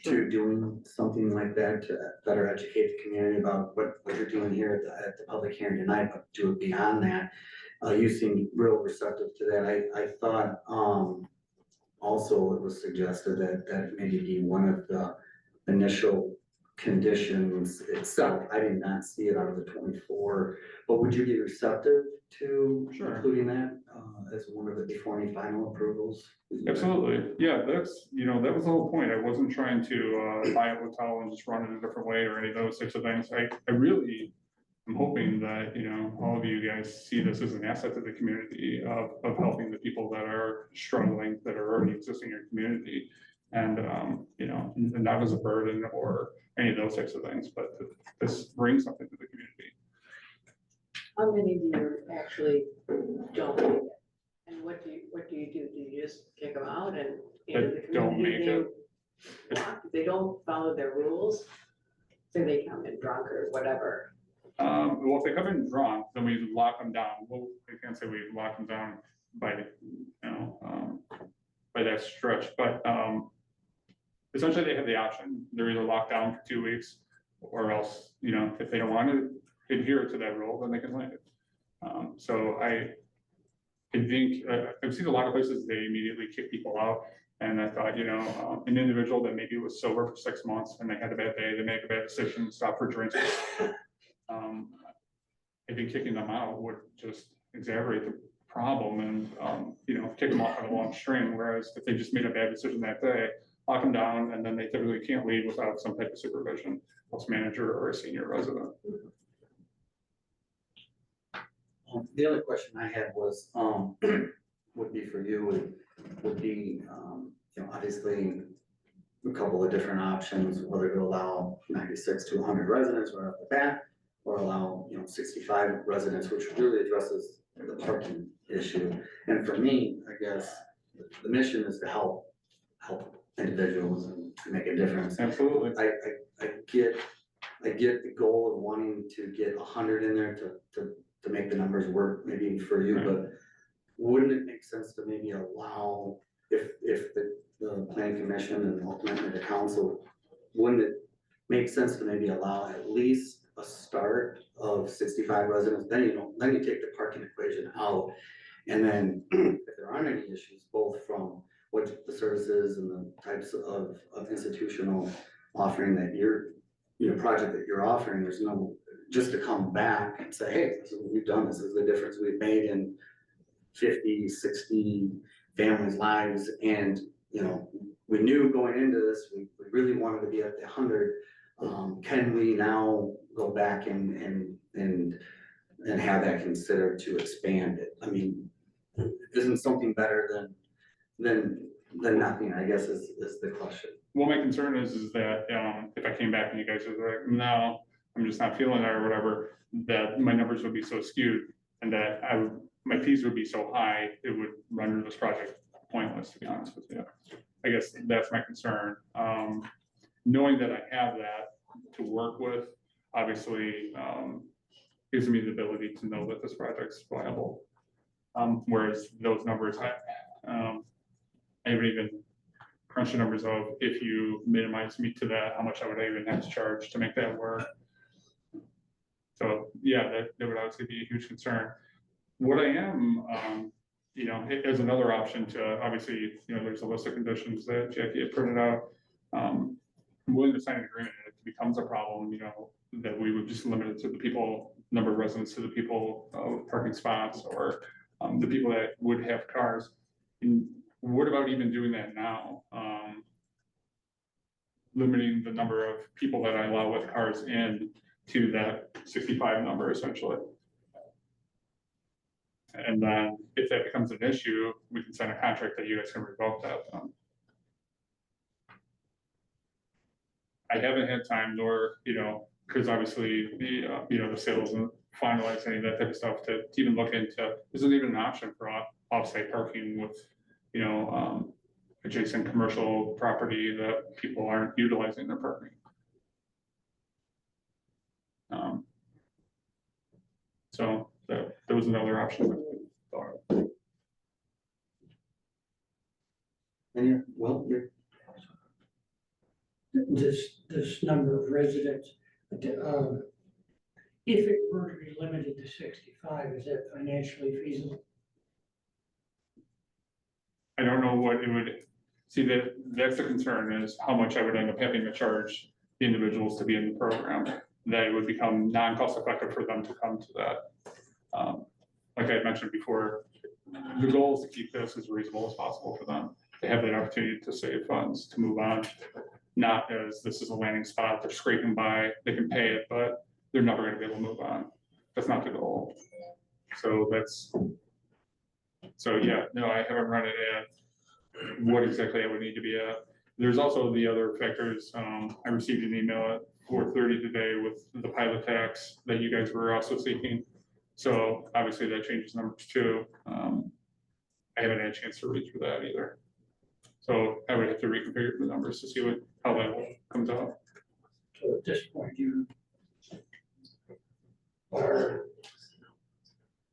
to doing something like that to better educate the community about what you're doing here at the public hearing tonight, but do it beyond that. You seemed real receptive to that. I thought also it was suggested that maybe be one of the initial conditions itself. I did not see it out of the 24, but would you be receptive to including that as one of the before any final approvals? Absolutely. Yeah, that's, that was the whole point. I wasn't trying to buy a hotel and just run it a different way or any of those types of things. I really I'm hoping that, you know, all of you guys see this as an asset to the community of helping the people that are struggling, that are already existing in your community. And, you know, and not as a burden or any of those types of things, but this brings something to the community. How many do you actually don't make it? And what do you do? Do you just kick them out and? into the That don't community make it. they walk? If they don't follow their rules, say they come in drunk or whatever. Well, if they come in drunk, then we lock them down. Well, I can't say we lock them down by, you know, by that stretch, but, essentially they have the option. They're either locked down for 2 weeks, or else, you know, if they don't want to adhere to that rule, then they can leave it. So I think, I've seen a lot of places, they immediately kick people out. And I thought, you know, an individual that maybe was sober for 6 months and they had a bad day, they make a bad decision, stop for drinks. I think kicking them out would just exacerbate the problem and, you know, kick them off on a long string. Whereas if they just made a bad decision that day, lock them down, and then they typically can't leave without some type of supervision, house manager or a senior resident. The other question I had was, would be for you, would be, you know, obviously a couple of different options, whether to allow 96 to 100 residents right off the bat, or allow, you know, 65 residents, which really addresses the parking issue. And for me, I guess, the mission is to help individuals and to make a difference. Absolutely. I get the goal of wanting to get 100 in there to make the numbers work, maybe for you, but wouldn't it make sense to maybe allow, if the planning commission and ultimately the council, wouldn't it make sense to maybe allow at least a start of 65 residents? Then you take the parking equation out, and then if there aren't any issues, both from what the services and the types of institutional offering that project that you're offering, there's no, just to come back and say, hey, this is what we've done, this is the difference we've made in 50, 60 families' lives. And, you know, we knew going into this, we really wanted to be at the 100. Can we now go back and have that considered to expand it? I mean, isn't something better than nothing, I guess, is the question. Well, my concern is that, if I came back and you guys were like, no, I'm just not feeling it or whatever, that my numbers would be so skewed and that my fees would be so high, it would render this project pointless, to be honest with you. I guess that's my concern. Knowing that I have that to work with, obviously, gives me the ability to know that this project's viable. Whereas those numbers, I haven't even crunched the numbers of, if you minimize me to that, how much I would even have to charge to make that work. So yeah, that would obviously be a huge concern. What I am, you know, as another option to, obviously, you know, there's a list of conditions that Jackie had printed out. I'm willing to sign an agreement if it becomes a problem, you know, that we would just limit it to the people, number of residents, to the people of parking spots, or the people that would have cars. And what about even doing that now? Limiting the number of people that I allow with cars in to that 65 number, essentially. And then if that becomes an issue, we can sign a contract that you guys can revoke that. I haven't had time, nor, you know, because obviously the, you know, the sales and finalize any of that type of stuff to even look into, isn't even an option for off-site parking with, you know, adjacent commercial property that people aren't utilizing their parking. So that was another option. And yeah, well, you're. This number of residents, if it were to be limited to 65, is that financially feasible? I don't know what it would, see, that's the concern, is how much I would end up having to charge the individuals to be in the program, that it would become non-cost effective for them to come to that. Like I had mentioned before, the goal is to keep this as reasonable as possible for them, to have that opportunity to save funds, to move on, not as this is a landing spot, they're scraping by, they can pay it, but they're never gonna be able to move on. That's not the goal. So yeah, no, I haven't run it at what exactly I would need to be at. There's also the other factors. I received an email at 4:30 today with the pilot tax that you guys were also seeking. So obviously that changes numbers too. I haven't had a chance to read through that either. So I would have to reconfigure the numbers to see how that comes out. So at this point, you are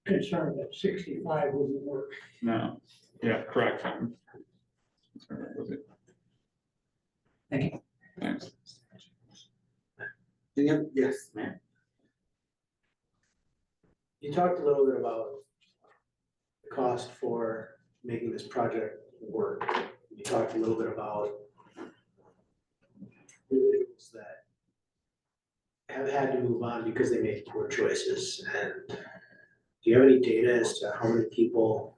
concerned that 65 wouldn't work. No, yeah, correct. Thank you. Thanks. Yes, ma'am. You talked a little bit about the cost for making this project work. You talked a little bit about individuals that have had to move on because they made poor choices. And do you have any data as to how many people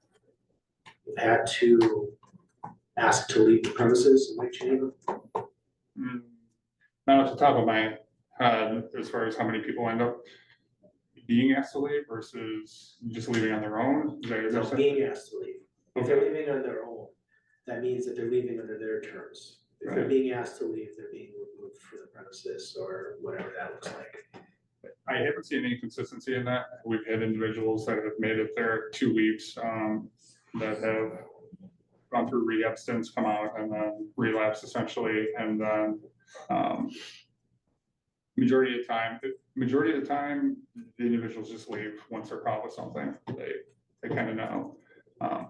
have had to ask to leave the premises in Lake Geneva? Not off the top of my head, as far as how many people end up being asked to leave versus just leaving on their own. Is that- No, being asked to leave. If they're Okay. leaving on their own, that means that they're leaving under their terms. If they're Right. being asked to leave, they're being removed from the premises or whatever that looks like. I haven't seen any consistency in that. We've had individuals that have made it there 2 weeks, that have gone through rehab stints, come out and then relapse essentially, and then, majority of the time, the individuals just leave once they're caught with something. They kind of know,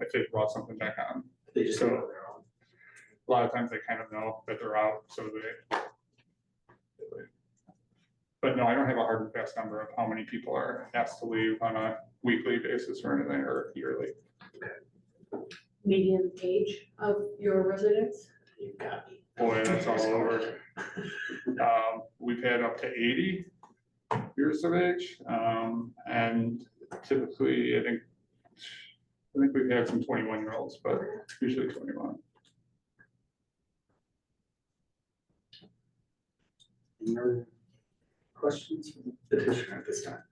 if they brought something back on. They just So- go on their own. A lot of times they kind of know that they're out, so they. But no, I don't have a hard and fast number of how many people are asked to leave on a weekly basis or anything, or yearly. Median age of your residents? You've got me. Boy, that's all over. We've had up to 80 years of age, and typically, I think we've had some 21-year-olds, but usually 21. Any other questions from the petitioner at this time?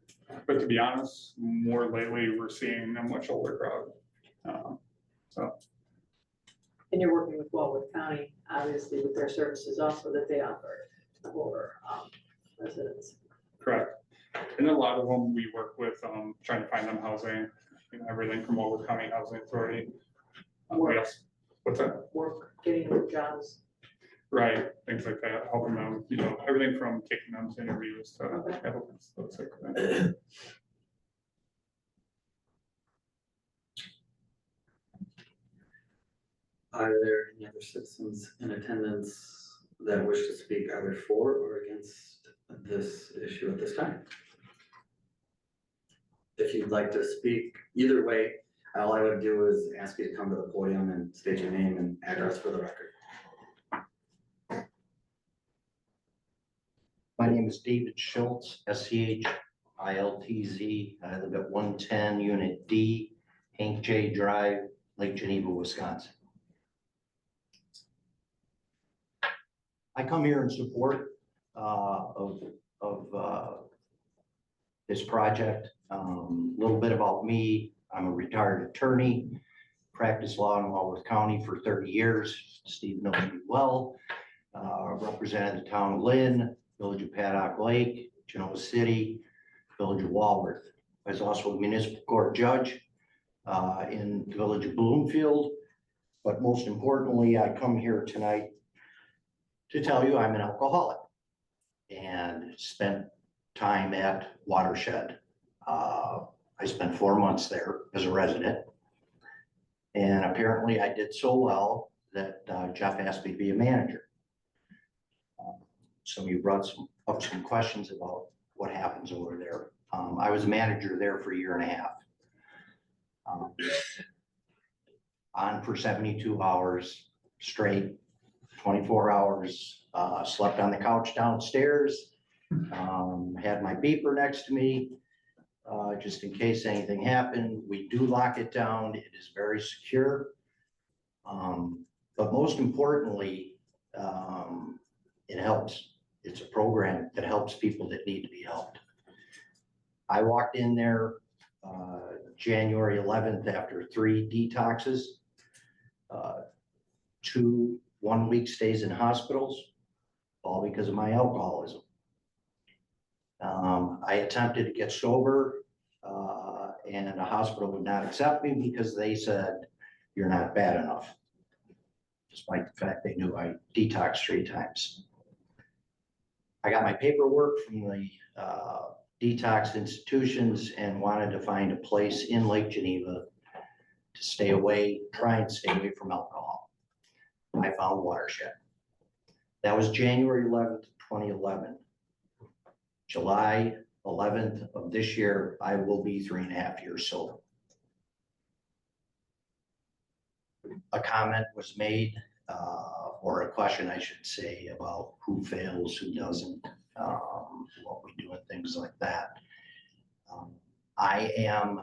But to be honest, more lately, we're seeing a much older crowd. And you're working with Wildwood County, obviously, with their services also that they offer for residents. Correct. And a lot of them, we work with, trying to find them housing, everything from Wildwood County Housing Authority. Work. Yes. What's that? Work, getting them jobs. Right, things like that, helping them, everything from taking them to interviews to applicants, those type of things. Are there any other citizens in attendance that wish to speak either for or against this issue at this time? If you'd like to speak either way, all I would do is ask you to come to the podium and state your name and address for the record. My name is David Schultz, SCHILTZ. I live at 110 Unit D, Hank J. Drive, Lake Geneva, Wisconsin. I come here in support of this project. A little bit about me. I'm a retired attorney, practiced law in Wildwood County for 30 years. Steve knows me well. Represented the town of Lynn, Village of Paddock Lake, Genoa City, Village of Walworth. I was also a municipal court judge in the Village of Bloomfield. But most importantly, I come here tonight to tell you I'm an alcoholic and spent time at Watershed. I spent 4 months there as a resident. And apparently I did so well that Jeff asked me to be a manager. Some of you brought up some questions about what happens over there. I was a manager there for 1.5 years. On for 72 hours straight, 24 hours, slept on the couch downstairs, had my beeper next to me, just in case anything happened. We do lock it down. It is very secure. But most importantly, it helps. It's a program that helps people that need to be helped. I walked in there January 11th after 3 detoxes, 2 1-week stays in hospitals, all because of my alcoholism. I attempted to get sober, and the hospital would not accept me because they said, you're not bad enough. Despite the fact they knew I detoxed 3 times. I got my paperwork from the detox institutions and wanted to find a place in Lake Geneva to stay away, try and stay away from alcohol. I found Watershed. That was January 11th, 2011. July 11th of this year, I will be 3.5 years sober. A comment was made, or a question I should say, about who fails, who doesn't, what we do and things like that. I am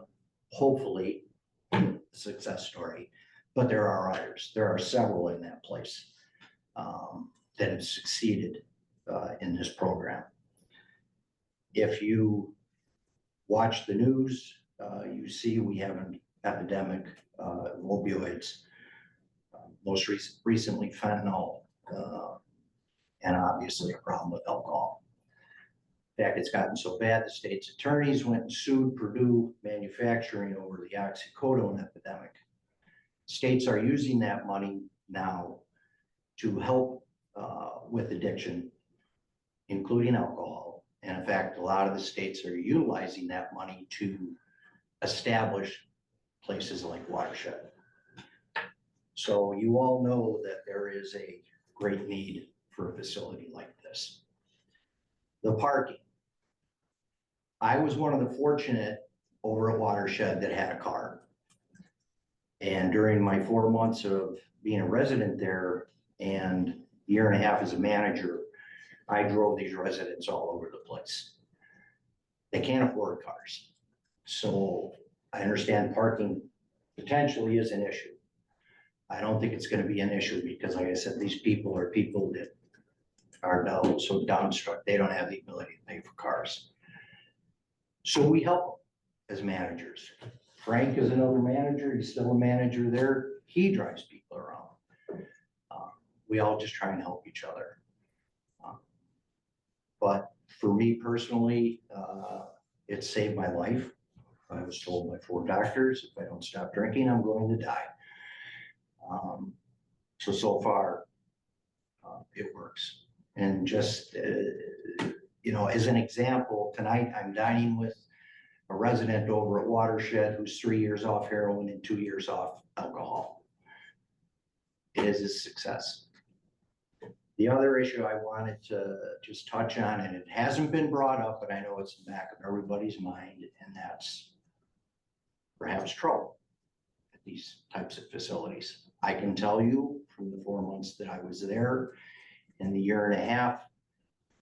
hopefully a success story, but there are others. There are several in that place that have succeeded in this program. If you watch the news, you see we have an epidemic of opioids, most recently fentanyl, and obviously a problem with alcohol. In fact, it's gotten so bad, the state's attorneys went and sued Purdue Manufacturing over the oxycodone epidemic. States are using that money now to help with addiction, including alcohol. And in fact, a lot of the states are utilizing that money to establish places like Watershed. So you all know that there is a great need for a facility like this. The parking. I was one of the fortunate over at Watershed that had a car. And during my 4 months of being a resident there and 1.5 years as a manager, I drove these residents all over the place. They can't afford cars. So I understand parking potentially is an issue. I don't think it's going to be an issue because, like I said, these people are people that are now so downstruck, they don't have the ability to pay for cars. So we help them as managers. Frank is another manager. He's still a manager there. He drives people around. We all just try and help each other. But for me personally, it saved my life. I was told by 4 doctors, if I don't stop drinking, I'm going to die. So far, it works. And just, you know, as an example, tonight I'm dining with a resident over at Watershed who's 3 years off heroin and 2 years off alcohol. It is a success. The other issue I wanted to just touch on, and it hasn't been brought up, but I know it's in the back of everybody's mind, and that's perhaps trouble at these types of facilities. I can tell you from the 4 months that I was there, in the 1.5 years,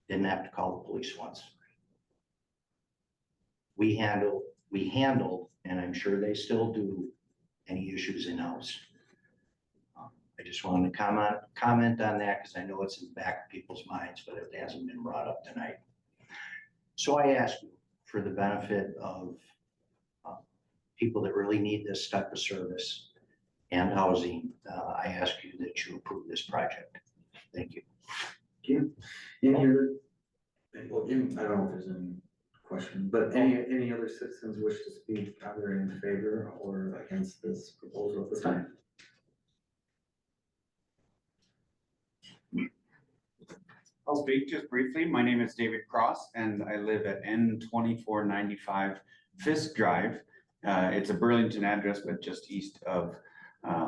didn't have to call the police once. We handled, and I'm sure they still do, any issues in-house. I just wanted to comment on that because I know it's in the back of people's minds, but it hasn't been brought up tonight. So I ask you, for the benefit of people that really need this type of service and housing, I ask you that you approve this project. Thank you. In here, well, I don't know if there's any question, but any other citizens wish to speak either in favor or against this proposal at this time? I'll speak just briefly. My name is David Cross and I live at N2495 Fisk Drive. It's a Burlington address, but just east of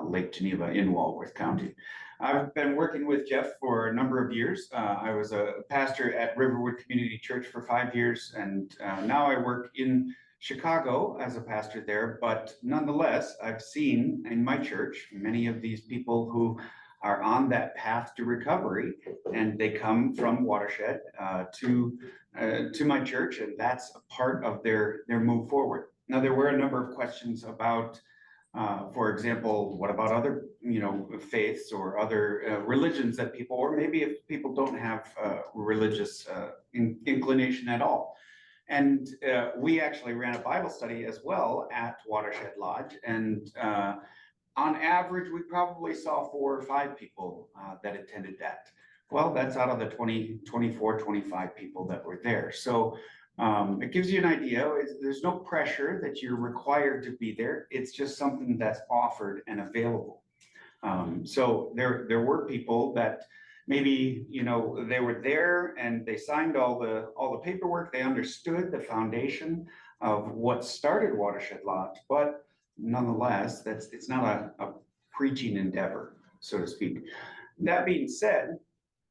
Lake Geneva in Walworth County. I've been working with Jeff for a number of years. I was a pastor at Riverwood Community Church for 5 years, and now I work in Chicago as a pastor there. But nonetheless, I've seen in my church many of these people who are on that path to recovery, and they come from Watershed to my church, and that's a part of their move forward. Now, there were a number of questions about, for example, what about other, faiths or other religions that people, or maybe if people don't have religious inclination at all. And we actually ran a Bible study as well at Watershed Lodge. And on average, we probably saw 4 or 5 people that attended that. Well, that's out of the 24, 25 people that were there. So it gives you an idea. There's no pressure that you're required to be there. It's just something that's offered and available. So there were people that maybe, you know, they were there and they signed all the paperwork. They understood the foundation of what started Watershed Lodge, but nonetheless, it's not a preaching endeavor, so to speak. That being said,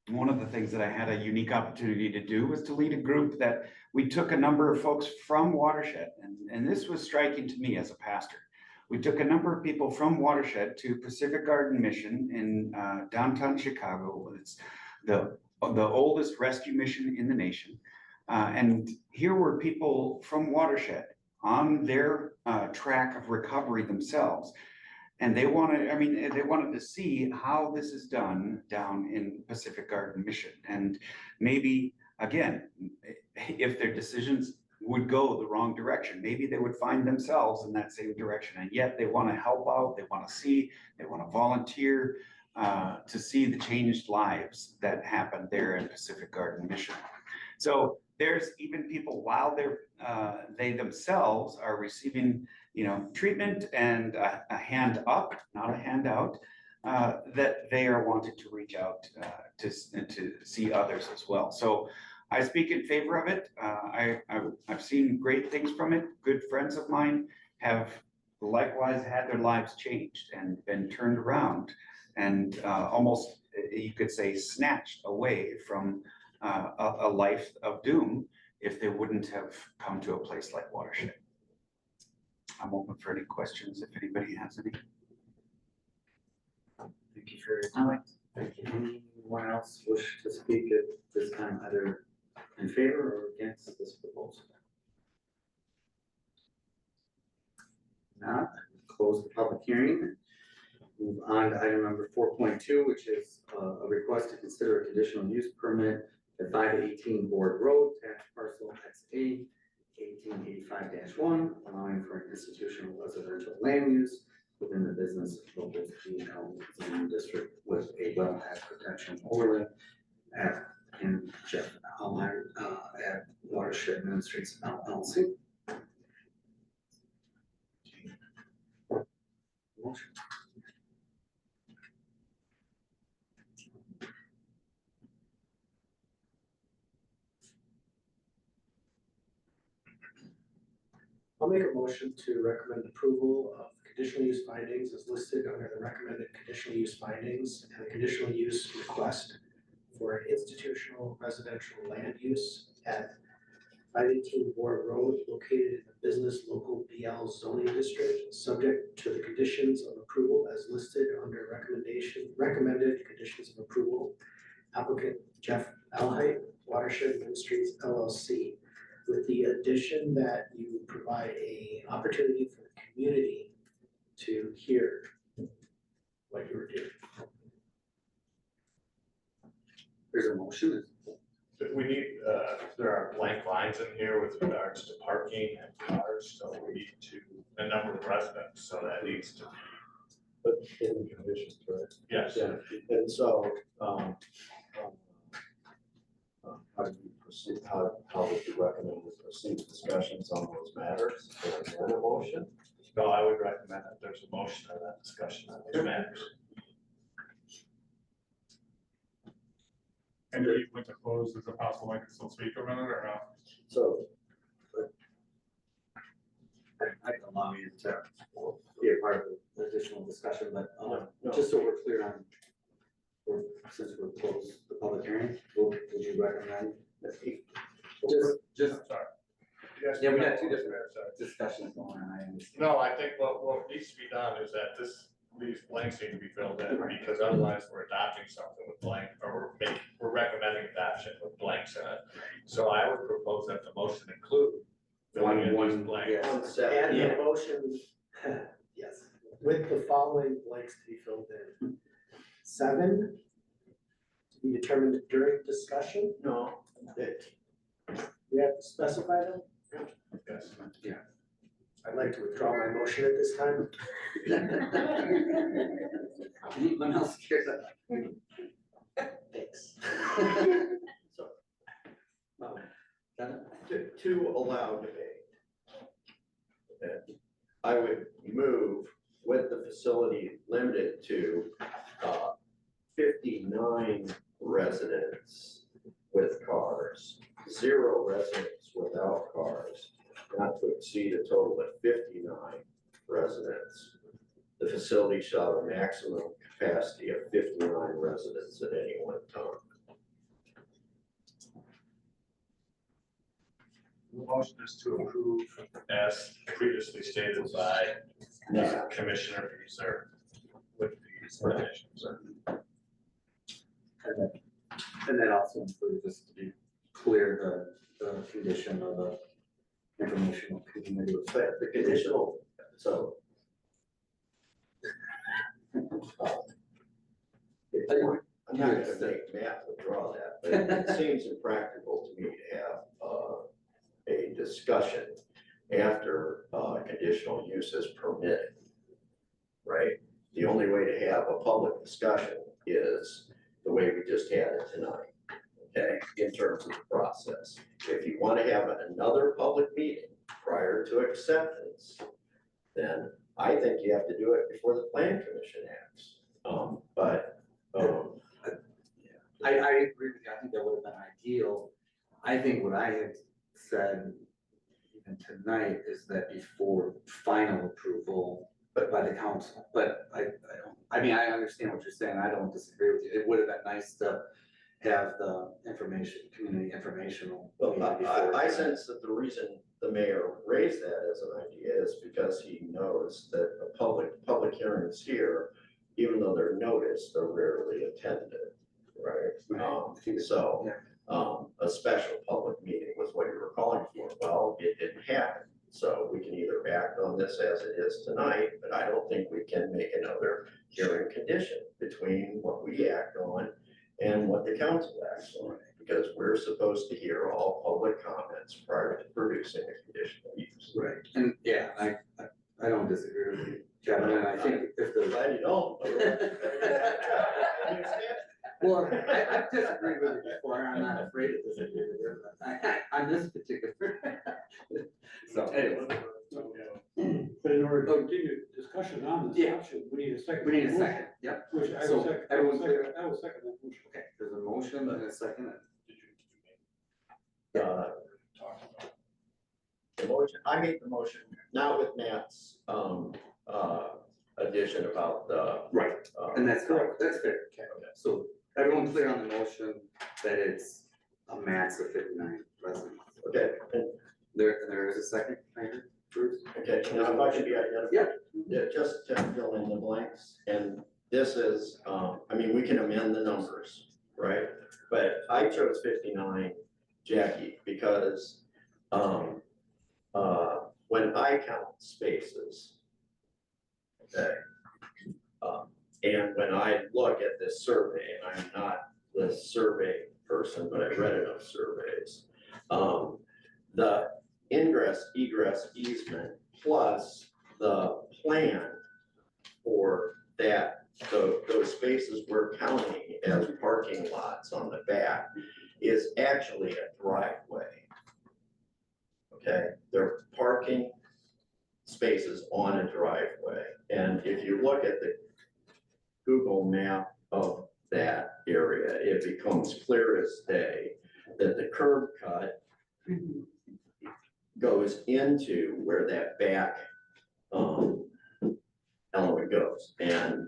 one of the things that I had a unique opportunity to do was to lead a group that we took a number of folks from Watershed, and this was striking to me as a pastor. We took a number of people from Watershed to Pacific Garden Mission in downtown Chicago. It's the oldest rescue mission in the nation. And here were people from Watershed on their track of recovery themselves. And they wanted to see how this is done down in Pacific Garden Mission. And maybe, again, if their decisions would go the wrong direction, maybe they would find themselves in that same direction. And yet they want to help out, they want to see, they want to volunteer to see the changed lives that happened there in Pacific Garden Mission. So there's even people while they themselves are receiving, you know, treatment and a hand up, not a handout, that they are wanted to reach out to see others as well. So I speak in favor of it. I've seen great things from it. Good friends of mine have likewise had their lives changed and been turned around and almost, you could say, snatched away from a life of doom if they wouldn't have come to a place like Watershed. I'm open for any questions if anybody has any. Thank you for your time. Thank you. Anyone else wish to speak at this time, either in favor or against this proposal? Not, close the public hearing. Move on to item number 4.2, which is a request to consider a conditional use permit at 518 Board Road, tax parcel XA 1885-1, allowing for an institutional residential land use within the business local GL zoning district with a wellhead protection overlay at Jeff Almeyer at Watershed Ministries LLC. Motion. I'll make a motion to recommend approval of conditional use findings as listed under the recommended conditional use findings and the conditional use request for an institutional residential land use at 518 Board Road located in the business local BL zoning district, subject to the conditions of approval as listed under recommended conditions of approval. Applicant Jeff Alheit, Watershed Ministries LLC, with the addition that you provide a opportunity for the community to hear what you were doing. There's a motion. We need, there are blank lines in here with regards to parking and cars, so we need to, a number of residents, so that needs to. But in conditions, right? Yes. Yeah, and so, how do you proceed, how would you recommend we proceed discussions on those matters? Is there a motion? So I would recommend that there's a motion or that discussion on those matters. And do you want to close as a possible, I can still speak a minute or not? So, I can allow you to be a part of the additional discussion, but no. just so we're clear on, since we're closed the public hearing, would you recommend? Just, Sorry. Yes. yeah, we got two different discussions going on, I understand. No, I think what needs to be done is that these blanks need to be filled in, because otherwise we're adopting something with blank, or we're recommending adoption with blanks in it. So I would propose that the motion include filling in these blanks. Yes. And the motion, yes, with the following blanks to be filled in. 7, to be determined during discussion. no, We have to specify them? Yes. I'd like to withdraw my motion at this time. Anyone else care to? Thanks. So Got it? to allow debate. Okay, I would move with the facility limited to 59 residents with cars, 0 residents without cars, not to exceed a total of 59 residents. The facility shall have a maximum capacity of 59 residents at any one time. The motion is to approve as previously stated by Yeah. Commissioner Beazer with these revisions. And that also includes, just to be clear, the condition of the informational community. But the conditional, so. I'm not gonna make Matt withdraw that, but it seems impractical to me to have a discussion after conditional use is permitted. Right? The only way to have a public discussion is the way we just had it tonight. Okay, in terms of the process. If you want to have another public meeting prior to acceptance, then I think you have to do it before the plan commission acts. I agree with you, I think that would have been ideal. I think what I had said even tonight is that before final approval, but by the council, but I don't, I mean, I understand what you're saying, I don't disagree with you. It would have been nice to have the information, community informational. Well, meeting before I tonight. sense that the reason the mayor raised that as an idea is because he knows that the public hearings here, even though they're noticed, are rarely attended, right? So, a special public meeting was what you were calling for. Well, it didn't happen. So we can either act on this as it is tonight, but I don't think we can make another hearing condition between what we act on and what the council acts on, because we're supposed to hear all public comments prior to producing a conditional use. Right, and yeah, I don't disagree with you, Kevin, and I think if I'm the. glad you don't. Well, I've disagreed with you before, I'm not afraid to disagree with you, on this particular. So anyway. But in order to continue discussion on this Yeah. option, we need a second. We need a second, yep. Which I So, will second, everyone's clear? I will second that motion. Okay, there's a motion and a second. The motion, I made the motion, not with Matt's, addition about the. Right. And that's correct, that's fair. Okay. So everyone clear on the motion that it's a max of 59 residents. Okay, and There is a second, I heard, Bruce? okay, now if I can be identified. Yeah. Yeah, just to fill in the blanks, and this is, I mean, we can amend the numbers, right? But I chose 59, Jackie, because, when I count spaces, okay, and when I look at this survey, and I'm not the survey person, but I've read enough surveys, the ingress, egress easement plus the plan for that, so those spaces we're counting as parking lots on the back is actually a driveway. Okay, they're parking spaces on a driveway. And if you look at the Google map of that area, it becomes clear as day that the curb cut goes into where that back element goes. And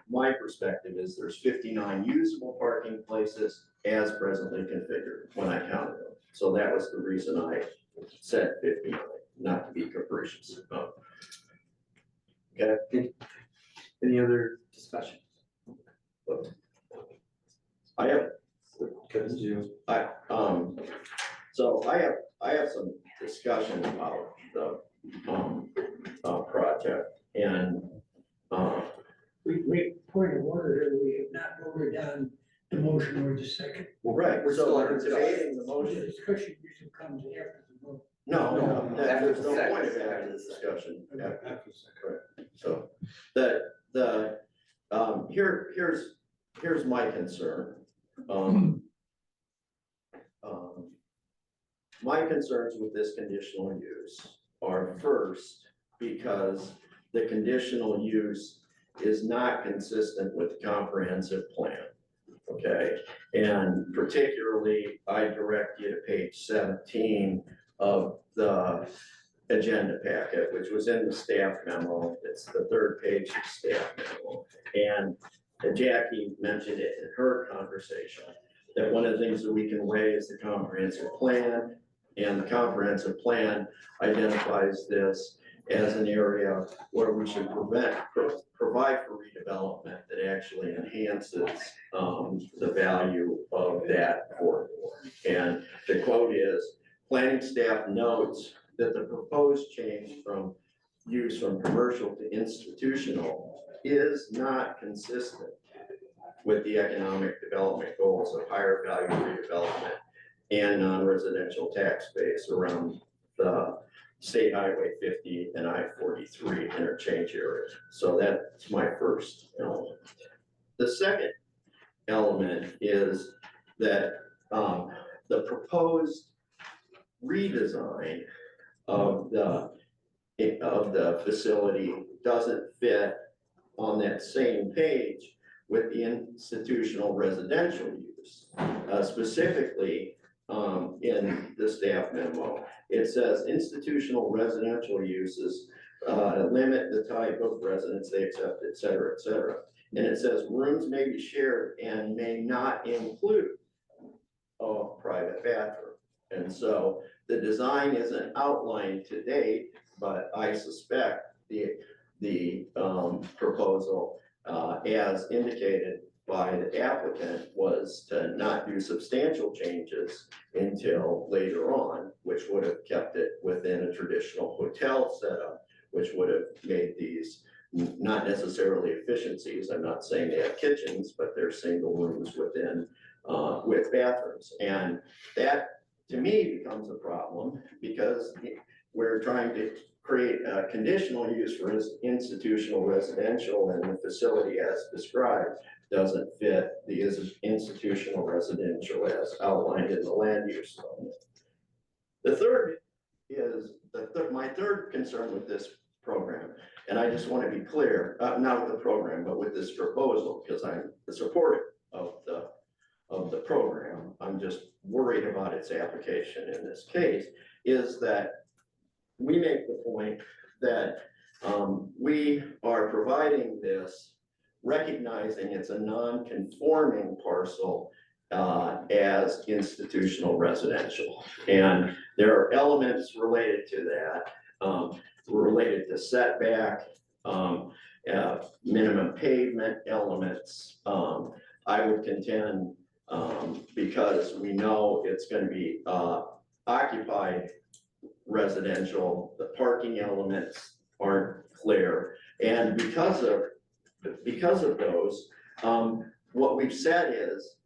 my perspective is there's 59 usable parking places as presently configured when I counted them. So that was the reason I said 59, not to be capricious. Okay. Any other discussion? I have, Kevin, you? so I have some discussion about the project and We, point of order here, we have not voted on the motion or the second. Well, right, We're so still we're under debating the The motion. discussion usually comes after the vote. No, No, there's no after point the of second. having this discussion. After the second. Correct. So, here's my concern. My concerns with this conditional use are first, because the conditional use is not consistent with the comprehensive plan. Okay, and particularly, I direct you to page 17 of the agenda packet, which was in the staff memo. It's the third page of staff memo. And Jackie mentioned it in her conversation, that one of the things that we can weigh is the comprehensive plan. And the comprehensive plan identifies this as an area where we should provide for redevelopment that actually enhances the value of that corridor. And the quote is, planning staff notes that the proposed change from use from commercial to institutional is not consistent with the economic development goals of higher value redevelopment and non-residential tax base around the State Highway 50 and I-43 interchange area. So that's my first element. The second element is that the proposed redesign of the facility doesn't fit on that same page with the institutional residential use. Specifically, in the staff memo, it says institutional residential uses limit the type of residence they accept, et cetera, et cetera. And it says rooms may be shared and may not include a private bathroom. And so the design isn't outlined to date, but I suspect the proposal as indicated by the applicant was to not do substantial changes until later on, which would have kept it within a traditional hotel setup, which would have made these not necessarily efficiencies. I'm not saying they have kitchens, but they're single rooms within with bathrooms. And that to me becomes a problem because we're trying to create a conditional use for institutional residential, and the facility as described doesn't fit the institutional residential as outlined in the land use zone. The third is, my third concern with this program, and I just want to be clear, not with the program, but with this proposal, because I'm supportive of the program. I'm just worried about its application in this case, is that we make the point that we are providing this, recognizing it's a non-conforming parcel as institutional residential. And there are elements related to that, related to setback, minimum pavement elements. I would contend, because we know it's going to be occupied residential, the parking elements aren't clear. And because of those, what we've said is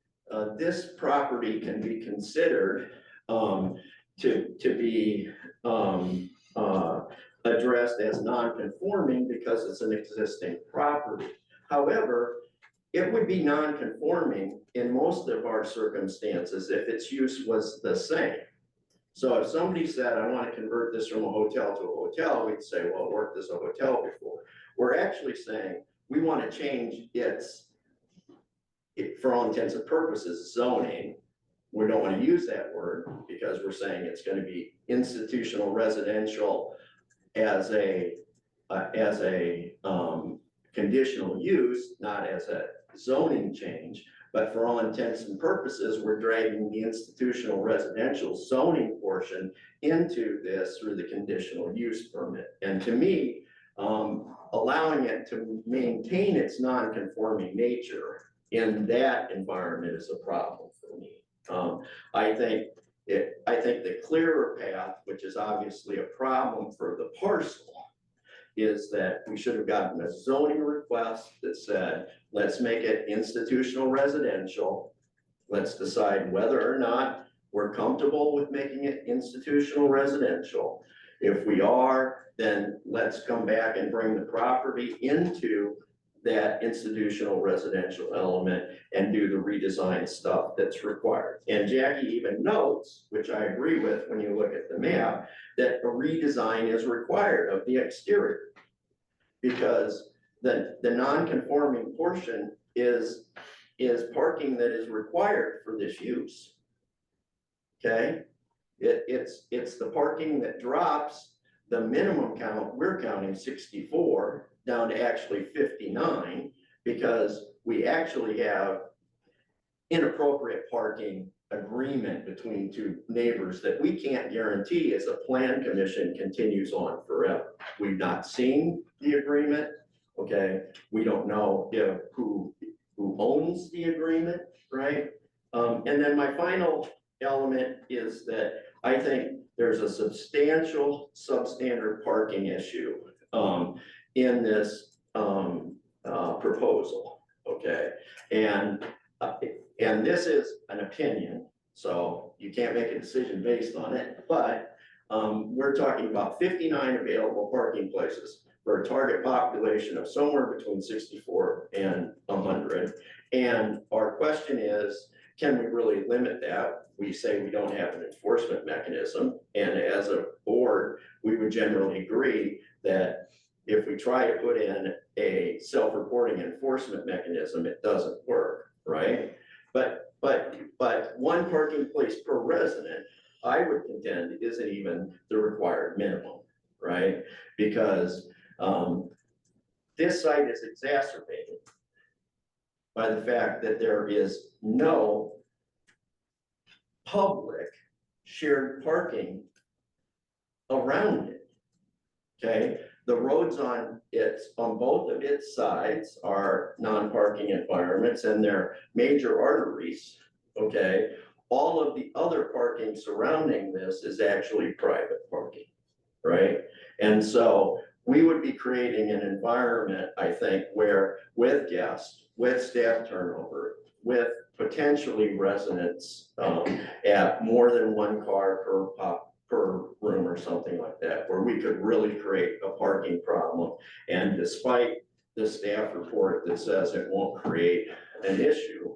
this property can be considered to be addressed as non-conforming because it's an existing property. However, it would be non-conforming in most of our circumstances if its use was the same. So if somebody said, I want to convert this from a hotel to a hotel, we'd say, well, it worked as a hotel before. We're actually saying we want to change for all intents and purposes, zoning. We don't want to use that word because we're saying it's going to be institutional residential as a conditional use, not as a zoning change. But for all intents and purposes, we're dragging the institutional residential zoning portion into this through the conditional use permit. And to me, allowing it to maintain its non-conforming nature in that environment is a problem for me. I think the clearer path, which is obviously a problem for the parcel, is that we should have gotten a zoning request that said, let's make it institutional residential Let's decide whether or not we're comfortable with making it institutional residential. If we are, then let's come back and bring the property into that institutional residential element and do the redesign stuff that's required. And Jackie even notes, which I agree with when you look at the map, that a redesign is required of the exterior. Because the non-conforming portion is parking that is required for this use. Okay, it's the parking that drops the minimum count, we're counting 64 down to actually 59, because we actually have inappropriate parking agreement between two neighbors that we can't guarantee as a plan commission continues on forever. We've not seen the agreement, okay? We don't know if who owns the agreement, right? And then my final element is that I think there's a substantial substandard parking issue in this proposal, okay? And this is an opinion, so you can't make a decision based on it, but we're talking about 59 available parking places for a target population of somewhere between 64 and 100. And our question is, can we really limit that? We say we don't have an enforcement mechanism, and as a board, we would generally agree that if we try to put in a self-reporting enforcement mechanism, it doesn't work, right? But one parking place per resident, I would contend, isn't even the required minimum, right? Because this site is exacerbated by the fact that there is no public shared parking around it. Okay, the roads on both of its sides are non-parking environments, and they're major arteries. Okay, all of the other parking surrounding this is actually private parking, right? And so we would be creating an environment, I think, where with guests, with staff turnover, with potentially residents at more than one car per room or something like that, where we could really create a parking problem. And despite the staff report that says it won't create an issue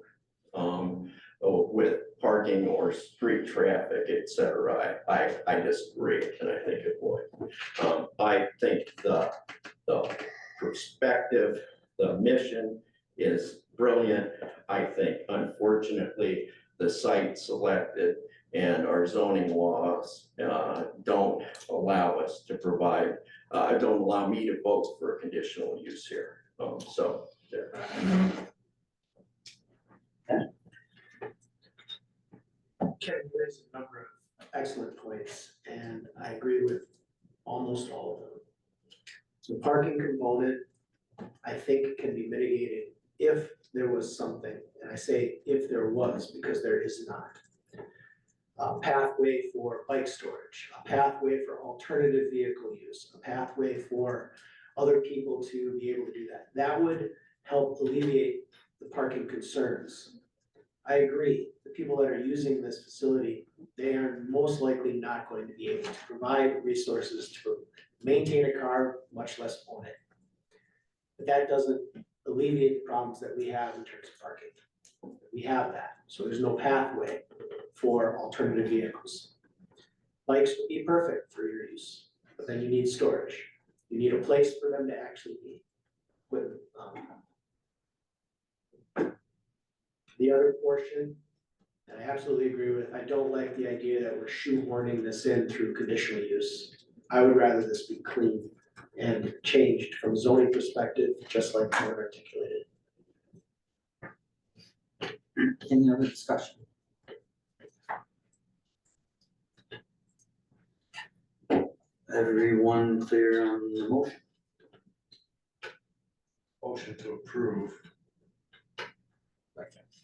with parking or street traffic, et cetera, I disagree, and I think it would. I think the perspective, the mission is brilliant. I think, unfortunately, the site selected and our zoning laws don't allow us to provide, don't allow me to vote for a conditional use here. So there. Kevin raised a number of excellent points, and I agree with almost all of them. So parking component, I think, can be mitigated if there was something, and I say if there was, because there is not. A pathway for bike storage, a pathway for alternative vehicle use, a pathway for other people to be able to do that. That would help alleviate the parking concerns. I agree, the people that are using this facility, they are most likely not going to be able to provide resources to maintain a car, much less own it. But that doesn't alleviate the problems that we have in terms of parking. We have that, so there's no pathway for alternative vehicles. Bikes would be perfect for your use, but then you need storage. You need a place for them to actually be. The other portion, and I absolutely agree with, I don't like the idea that we're shoehorning this in through conditional use. I would rather this be clean and changed from a zoning perspective, just like Kevin articulated. Any other discussion? Everyone clear on the motion? Motion to approve.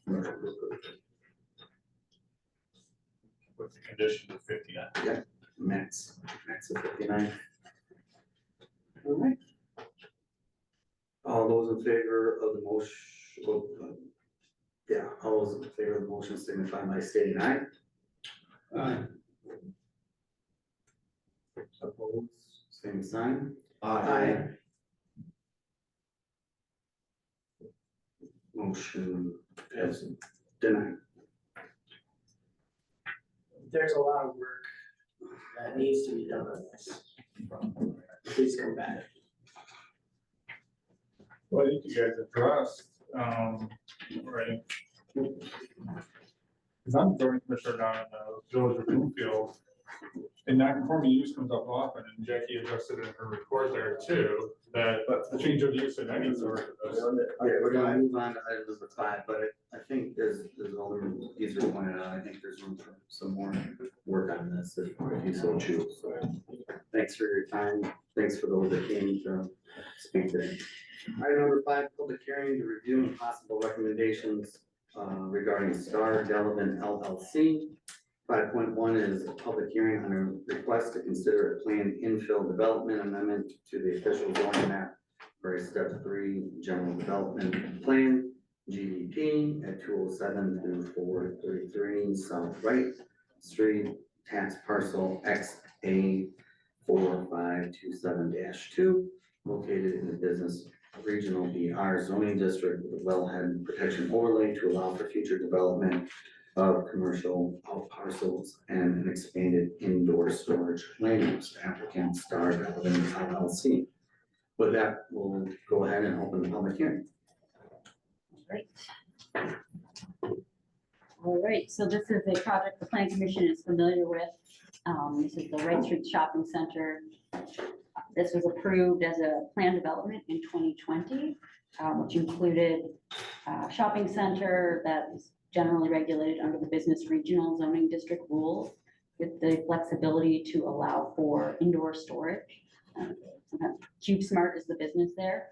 With the condition of 59. Max of 59. All right. All those in favor of the motion, Yeah, all those in favor of the motion signify by stating aye. Aye. Opposed, same sign. Aye. Motion is denied. There's a lot of work that needs to be done on this. Please come back. Well, I think you guys addressed, right? Because I'm zoning commissioner down in the village of Bloomfield. And non-conforming use comes up often, and Jackie addressed it in her report there too, that the change of use in any sort of this. Yeah, we're gonna move on to item number 5, but I think there's Alderman Geezer pointed out, I think there's room for some more work on this if you so choose. So thanks for your time. Thanks for those that came to speak today. Item number 5, public hearing to review and possible recommendations regarding Star Delavan LLC. 5.1 is a public hearing on a request to consider a planned infill development amendment to the official zoning map for a step 3 general development plan, GDP at 207 through 433 South Wright Street, tax parcel XA 4527-2, located in the business regional BR zoning district with a wellhead protection overlay to allow for future development of commercial out parcels and an expanded indoor storage land use. Applicant Star Delavan LLC. With that, we'll go ahead and open the public hearing. Great. All right, so this is a project the planning commission is familiar with. This is the Wright Street Shopping Center. This was approved as a planned development in 2020, which included a shopping center that is generally regulated under the business regional zoning district rules with the flexibility to allow for indoor storage. Cube Smart is the business there.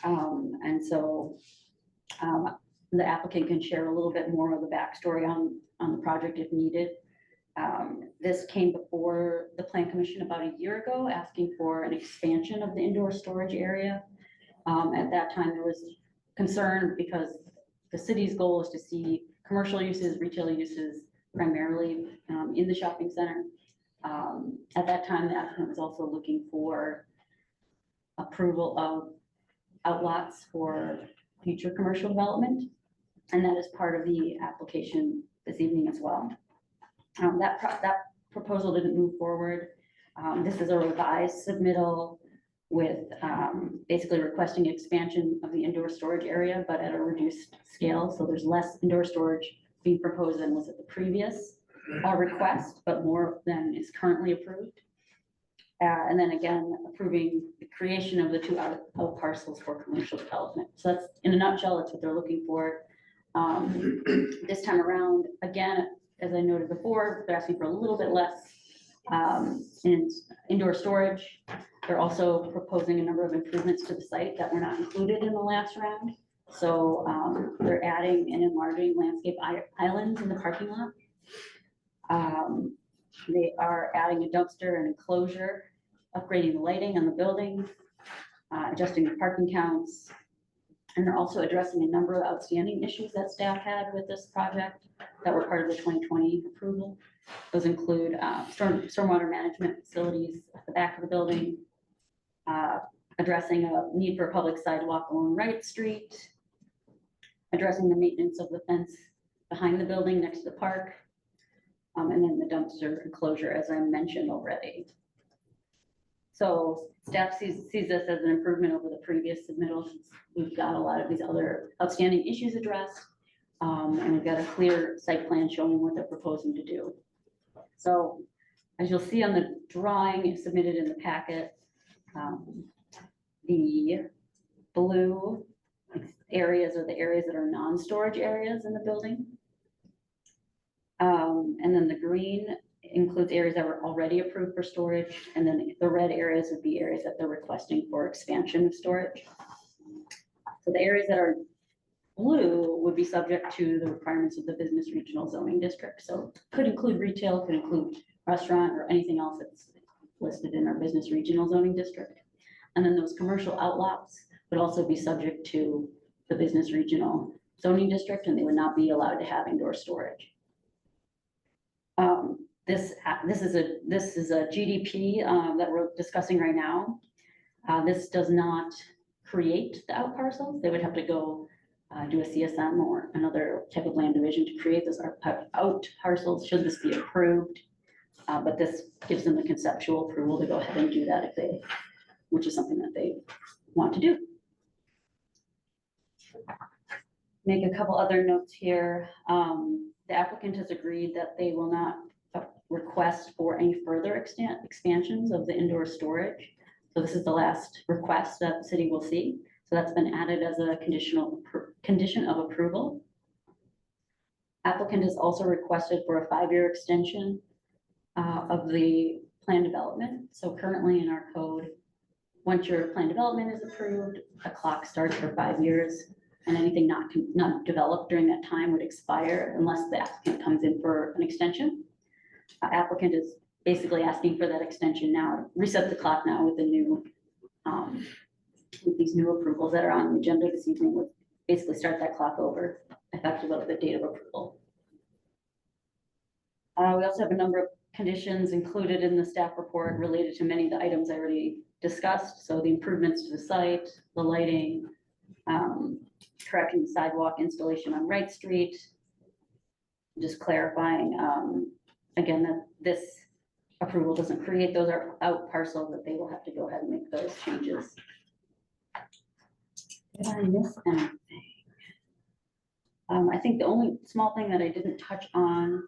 And so the applicant can share a little bit more of the backstory on the project if needed. This came before the Plan Commission about a year ago, asking for an expansion of the indoor storage area. At that time, there was concern because the city's goal is to see commercial uses, retail uses primarily in the shopping center. At that time, the applicant was also looking for approval of outlots for future commercial development. And that is part of the application this evening as well. That proposal didn't move forward. This is a revised submittal with basically requesting expansion of the indoor storage area, but at a reduced scale. So there's less indoor storage being proposed than was at the previous request, but more than is currently approved. And then again, approving the creation of the 2 out parcels for commercial development. So that's, in a nutshell, that's what they're looking for. This time around, again, as I noted before, they're asking for a little bit less in indoor storage. They're also proposing a number of improvements to the site that were not included in the last round. So they're adding and enlarging landscape islands in the parking lot. They are adding a dumpster and enclosure, upgrading the lighting on the building, adjusting the parking counts. And they're also addressing a number of outstanding issues that staff had with this project that were part of the 2020 approval. Those include stormwater management facilities at the back of the building, addressing a need for a public sidewalk along Wright Street, addressing the maintenance of the fence behind the building next to the park, and then the dumpster enclosure, as I mentioned already. So staff sees this as an improvement over the previous submittals. We've got a lot of these other outstanding issues addressed, and we've got a clear site plan showing what they're proposing to do. So as you'll see on the drawing submitted in the packet, the blue areas are the areas that are non-storage areas in the building. And then the green includes areas that were already approved for storage. And then the red areas would be areas that they're requesting for expansion of storage. So the areas that are blue would be subject to the requirements of the business regional zoning district. So could include retail, could include restaurant or anything else that's listed in our business regional zoning district. And then those commercial outlots would also be subject to the business regional zoning district, and they would not be allowed to have indoor storage. This is a GDP that we're discussing right now. This does not create the out parcels. They would have to go do a CSM or another type of land division to create this out parcels, should this be approved. But this gives them the conceptual approval to go ahead and do that if they, which is something that they want to do. Make a couple other notes here. The applicant has agreed that they will not request for any further expansions of the indoor storage. So this is the last request that the city will see. So that's been added as a condition of approval. Applicant has also requested for a 5-year extension of the plan development. So currently in our code, once your plan development is approved, a clock starts for 5 years, and anything not developed during that time would expire unless the applicant comes in for an extension. Applicant is basically asking for that extension now, reset the clock now with the new, with these new approvals that are on the agenda this evening, would basically start that clock over effective of the date of approval. We also have a number of conditions included in the staff report related to many of the items I already discussed. So the improvements to the site, the lighting, correcting the sidewalk installation on Wright Street. Just clarifying, again, that this approval doesn't create those out parcels, that they will have to go ahead and make those changes. Did I miss anything? I think the only small thing that I didn't touch on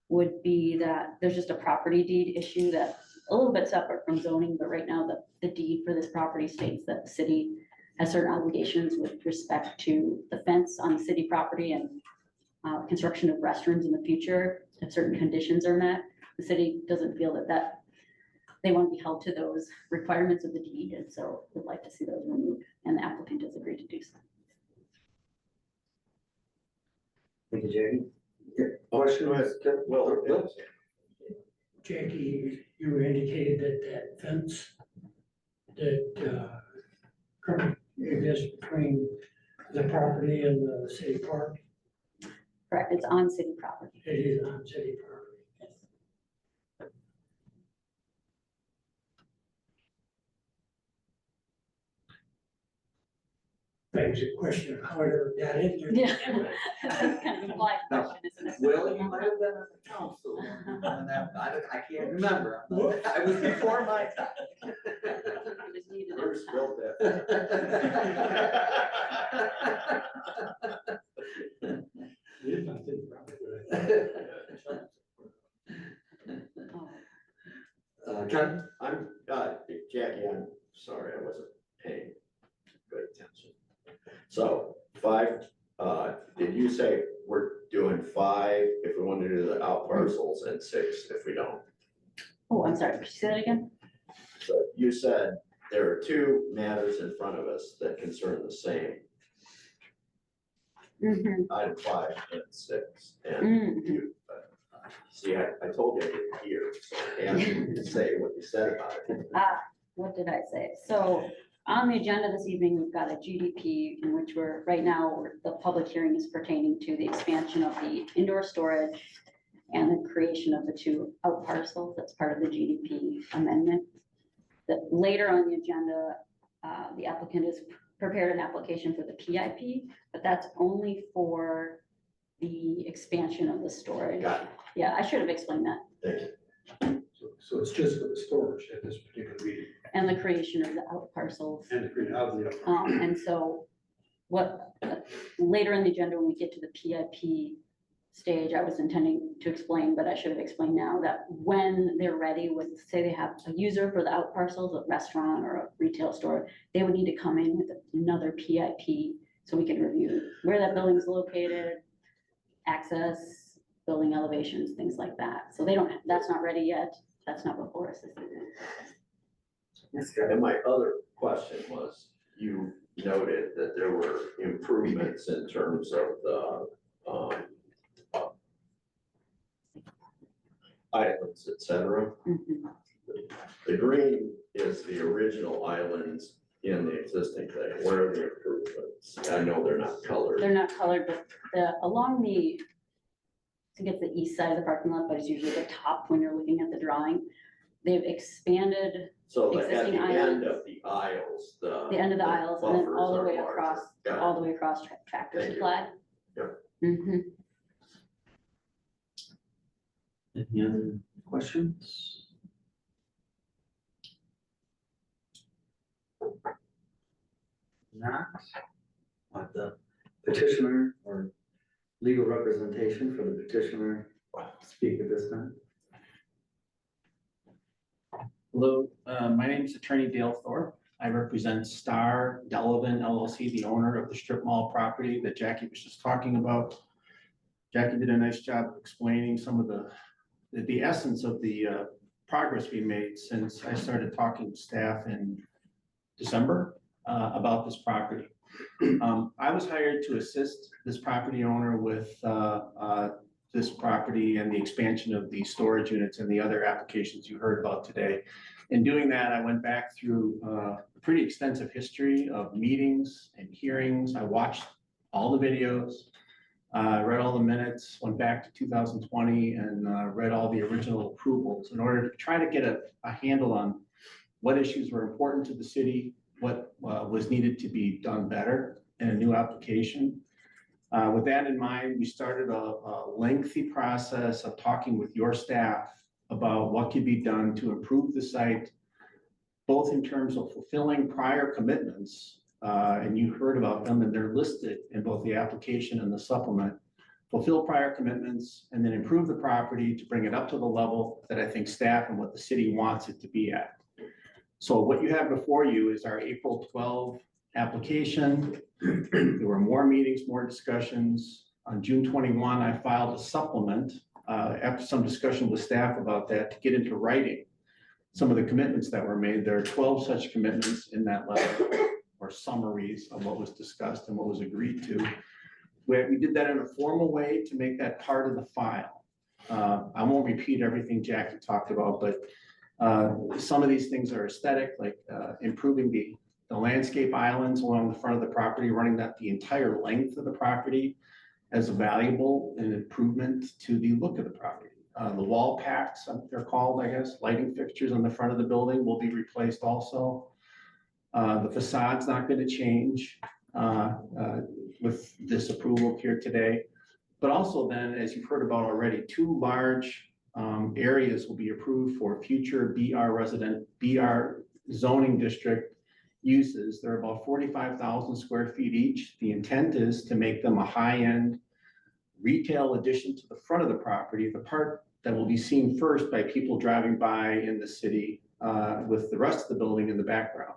would be that there's just a property deed issue that's a little bit separate from zoning, but right now the deed for this property states that the city has certain obligations with respect to the fence on city property and construction of restrooms in the future. If certain conditions are met, the city doesn't feel that they want to be held to those requirements of the deed, and so would like to see those removed, and the applicant has agreed to do so. Thank you, Jackie. Question was, Well, Jackie, you indicated that fence that currently exists between the property and the city park, Correct, it's on city property. it is on city property. Begs the question of how it ever got in there. Yeah, that's kind of implied question, isn't it? Will, you might have been on the council, and that, I can't remember. I was before my time. You just needed it. Bruce built that. It is on city property. Oh, Ken? I'm, Jackie, I'm sorry, I wasn't paying good attention. So 5, did you say we're doing 5 if we want to do the out parcels and 6 if we don't? Oh, I'm sorry, could you say that again? So you said there are 2 matters in front of us that concern the same, item 5 and 6. And you, see, I told you I didn't hear, so I asked you to say what you said about it. What did I say? So on the agenda this evening, we've got a GDP in which we're, right now, the public hearing is pertaining to the expansion of the indoor storage and the creation of the 2 out parcels. That's part of the GDP amendment. That later on the agenda, the applicant has prepared an application for the PIP, but that's only for the expansion of the storage. Got it. Yeah, I should have explained that. Thank you. So it's just for the storage at this particular meeting And the creation of the out parcels. and the green out the. And so what, later in the agenda, when we get to the PIP stage, I was intending to explain, but I should have explained now that when they're ready with, say they have a user for the out parcels, a restaurant or a retail store, they would need to come in with another PIP so we can review where that building is located, access, building elevations, things like that. So they don't, that's not ready yet. That's not before us. And my other question was, you noted that there were improvements in terms of the islands, et cetera. The green is the original islands in the existing thing. Where are the improvements? but I know they're not colored. They're not colored, but along the, to get the east side of the parking lot, but it's usually the top when you're looking at the drawing. They've expanded So at the existing end islands. of the aisles, the end of the aisles and then all the way buffers are across, larger. Got it. all the way across Tractor Thank you. Supply. Yep. Mhm. Any other questions? Not, want the petitioner or legal representation for the petitioner speak at this time? Hello, my name is Attorney Dale Thorpe. I represent Star Delavan LLC, the owner of the strip mall property that Jackie was just talking about. Jackie did a nice job of explaining some of the essence of the progress we made since I started talking to staff in December about this property. I was hired to assist this property owner with this property and the expansion of the storage units and the other applications you heard about today. In doing that, I went back through a pretty extensive history of meetings and hearings. I watched all the videos, read all the minutes, went back to 2020 and read all the original approvals in order to try to get a handle on what issues were important to the city, what was needed to be done better in a new application. With that in mind, we started a lengthy process of talking with your staff about what could be done to improve the site, both in terms of fulfilling prior commitments, and you heard about them and they're listed in both the application and the supplement, fulfill prior commitments, and then improve the property to bring it up to the level that I think staff and what the city wants it to be at. So what you have before you is our April 12 application. There were more meetings, more discussions. On June 21, I filed a supplement after some discussion with staff about that to get into writing some of the commitments that were made. There are 12 such commitments in that letter or summaries of what was discussed and what was agreed to. We did that in a formal way to make that part of the file. I won't repeat everything Jackie talked about, but some of these things are aesthetic, like improving the landscape islands along the front of the property, running that the entire length of the property as a valuable and improvement to the look of the property. The wall packs, they're called, I guess, lighting fixtures on the front of the building will be replaced also. The facade's not going to change with this approval here today. But also then, as you've heard about already, 2 large areas will be approved for future BR zoning district uses. They're about 45,000 square feet each. The intent is to make them a high-end retail addition to the front of the property, the part that will be seen first by people driving by in the city with the rest of the building in the background.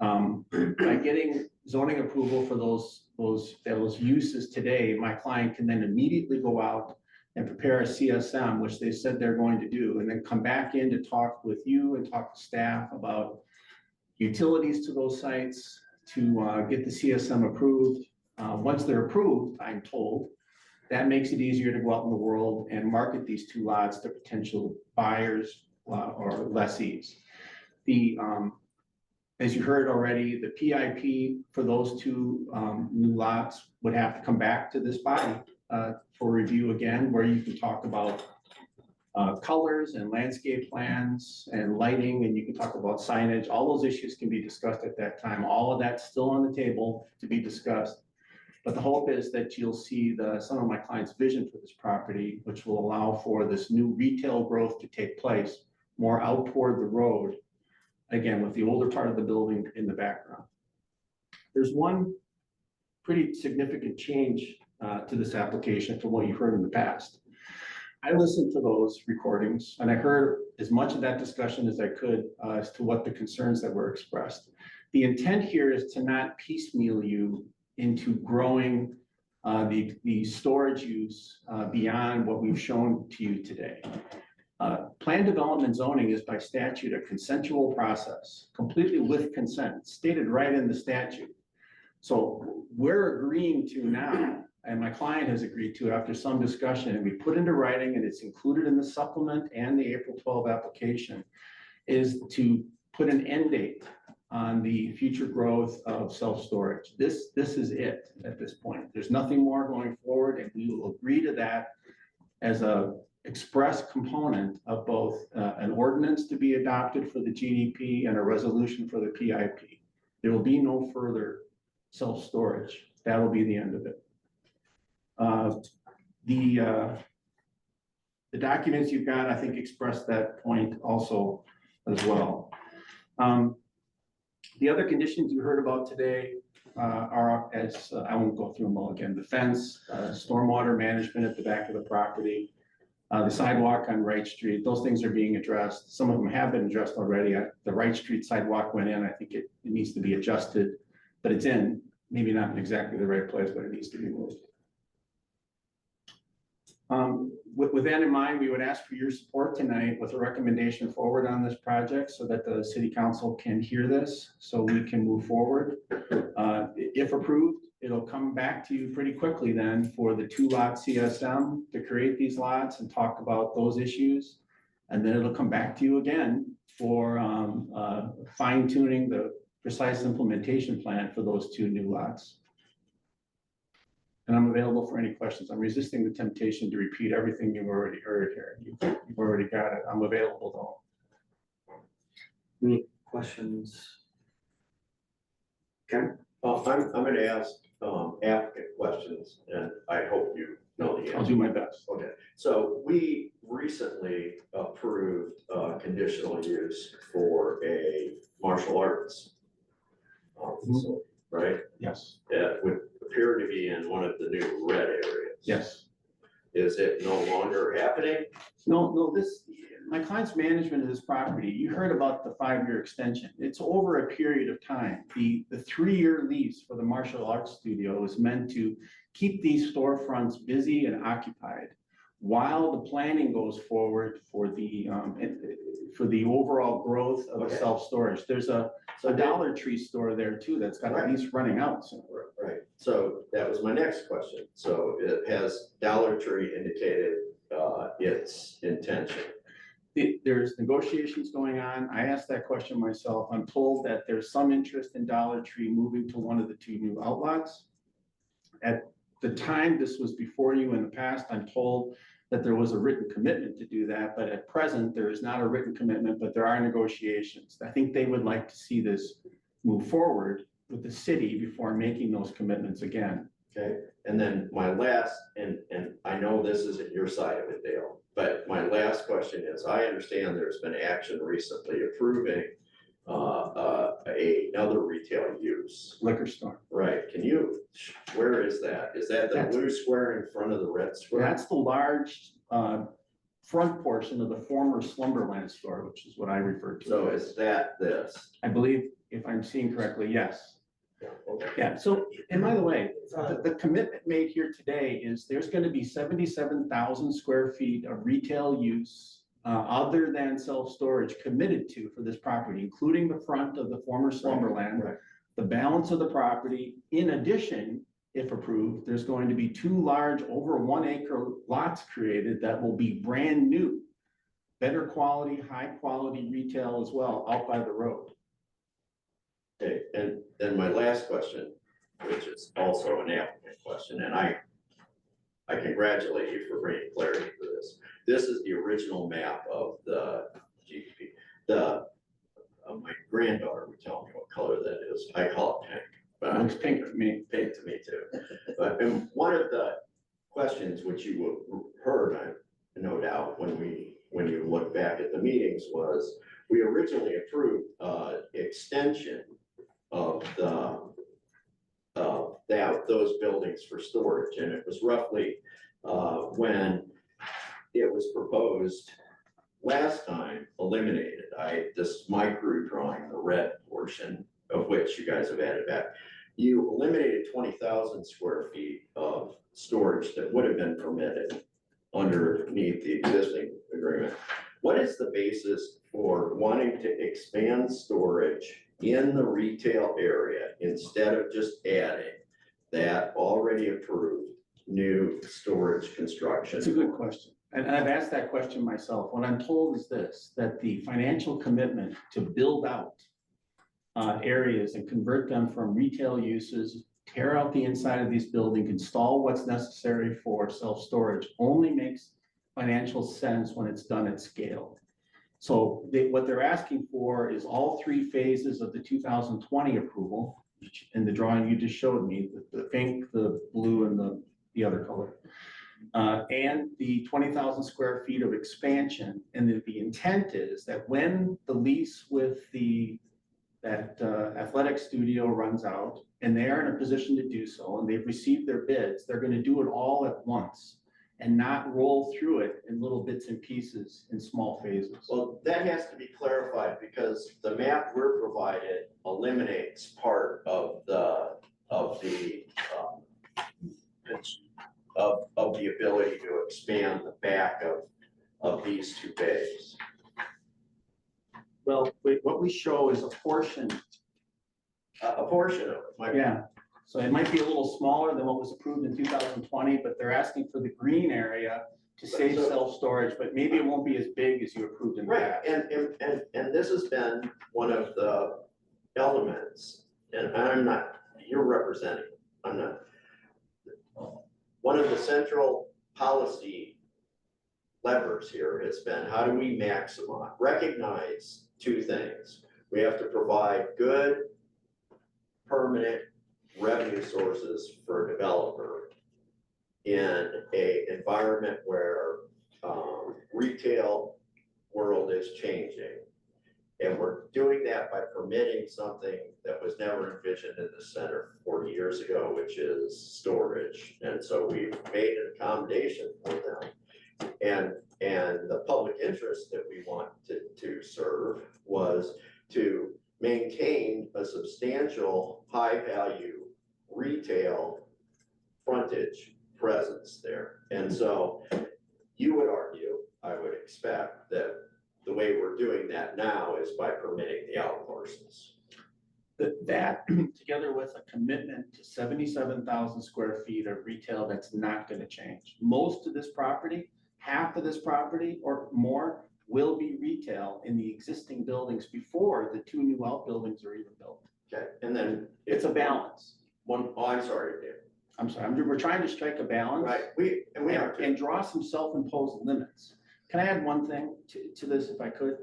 By getting zoning approval for those uses today, my client can then immediately go out and prepare a CSM, which they said they're going to do, and then come back in to talk with you and talk to staff about utilities to those sites to get the CSM approved. Once they're approved, I'm told, that makes it easier to go out in the world and market these 2 lots to potential buyers or lessees. As you heard already, the PIP for those 2 new lots would have to come back to this body for review again, where you can talk about colors and landscape plans and lighting, and you can talk about signage. All those issues can be discussed at that time. All of that's still on the table to be discussed. But the hope is that you'll see some of my client's vision for this property, which will allow for this new retail growth to take place more out toward the road, again, with the older part of the building in the background. There's one pretty significant change to this application from what you've heard in the past. I listened to those recordings and I heard as much of that discussion as I could as to what the concerns that were expressed. The intent here is to not piecemeal you into growing the storage use beyond what we've shown to you today. Plan development zoning is by statute a consensual process, completely with consent, stated right in the statute. So we're agreeing to now, and my client has agreed to after some discussion, and we put into writing, and it's included in the supplement and the April 12 application, is to put an end date on the future growth of self-storage. This is it at this point. There's nothing more going forward, and we will agree to that as a express component of both an ordinance to be adopted for the GDP and a resolution for the PIP. There will be no further self-storage. That will be the end of it. The documents you've got, I think, express that point also as well. The other conditions you heard about today are, as I won't go through them all again, the fence, stormwater management at the back of the property, the sidewalk on Wright Street, those things are being addressed. Some of them have been addressed already. The Wright Street sidewalk went in. I think it needs to be adjusted, but it's in, maybe not in exactly the right place, but it needs to be moved. With that in mind, we would ask for your support tonight with a recommendation forward on this project so that the city council can hear this, so we can move forward. If approved, it'll come back to you pretty quickly then for the 2-lot CSM to create these lots and talk about those issues. And then it'll come back to you again for fine tuning the precise implementation plan for those 2 new lots. And I'm available for any questions. I'm resisting the temptation to repeat everything you've already heard here. You've already got it. I'm available though. Any questions? Okay. I'm gonna ask applicant questions, and I hope you know the answer. I'll do my best. Okay, so we recently approved conditional use for a martial arts facility, right? Yes. That would appear to be in one of the new red areas. Yes. Is it no longer happening? No, my client's management of this property, you heard about the 5-year extension. It's over a period of time. The 3-year lease for the martial arts studio is meant to keep these storefronts busy and occupied while the planning goes forward for the overall growth of the self-storage. There's a Dollar Tree store there too that's got a lease running out soon. Right, so that was my next question. So it has Dollar Tree indicated its intention? There's negotiations going on. I asked that question myself. I'm told that there's some interest in Dollar Tree moving to one of the 2 new outlots. At the time this was before you in the past, I'm told that there was a written commitment to do that, but at present, there is not a written commitment, but there are negotiations. I think they would like to see this move forward with the city before making those commitments again. Okay, and then my last, and I know this isn't your side of it, Dale, but my last question is, I understand there's been action recently approving another retail use. Liquor store. Right, where is that? Is that the blue square in front of the red square? That's the large front portion of the former Slumberland store, which is what I refer to. So is that this? I believe, if I'm seeing correctly, yes. Okay. Yeah, so, and by the way, the commitment made here today is there's gonna be 77,000 square feet of retail use other than self-storage committed to for this property, including the front of the former Slumberland. Right. The balance of the property. In addition, if approved, there's going to be 2 large over 1 acre lots created that will be brand new, better quality, high quality retail as well out by the road. Okay, and then my last question, which is also an applicant question, and I congratulate you for bringing clarity to this. This is the original map of the GDP. My granddaughter would tell me what color that is. I call it pink. But It looks pink to me. Pink to me too. But and one of the questions which you heard, no doubt, when you look back at the meetings was, we originally approved extension of those buildings for storage, and it was roughly when it was proposed last time eliminated. This is my crew drawing the red portion of which you guys have added back. You eliminated 20,000 square feet of storage that would have been permitted underneath the existing agreement. What is the basis for wanting to expand storage in the retail area instead of just adding that already approved new storage construction? It's a good question. And I've asked that question myself. What I'm told is this, that the financial commitment to build out areas and convert them from retail uses, tear out the inside of these buildings, install what's necessary for self-storage, only makes financial sense when it's done at scale. So what they're asking for is all three phases of the 2020 approval, which in the drawing you just showed me, the pink, the blue, and the other color. And the 20,000 square feet of expansion. And the intent is that when the lease with that athletic studio runs out and they are in a position to do so, and they've received their bids, they're going to do it all at once and not roll through it in little bits and pieces in small phases. Well, that has to be clarified because the map we're provided eliminates part of the ability to expand the back of these two bays. Well, what we show is a portion. A portion of it might. Yeah, so it might be a little smaller than what was approved in 2020, but they're asking for the green area to save self-storage, but maybe it won't be as big as you approved in the Right, past. and this has been one of the elements, and I'm not, you're representing, I'm not. One of the central policy levers here has been, how do we recognize two things? We have to provide good, permanent revenue sources for a developer in a environment where retail world is changing. And we're doing that by permitting something that was never envisioned in the center 40 years ago, which is storage. And so we've made an accommodation for them. And the public interest that we wanted to serve was to maintain a substantial high-value retail frontage presence there. And so you would argue, I would expect, that the way we're doing that now is by permitting the out parcels. That together with a commitment to 77,000 square feet of retail, that's not going to change. Most of this property, half of this property or more, will be retail in the existing buildings before the two new outbuildings are even built. Okay, and then It's a balance. I'm sorry, Dave. I'm sorry, we're trying to strike a balance. Right, we are too. And draw some self-imposed limits. Can I add one thing to this if I could?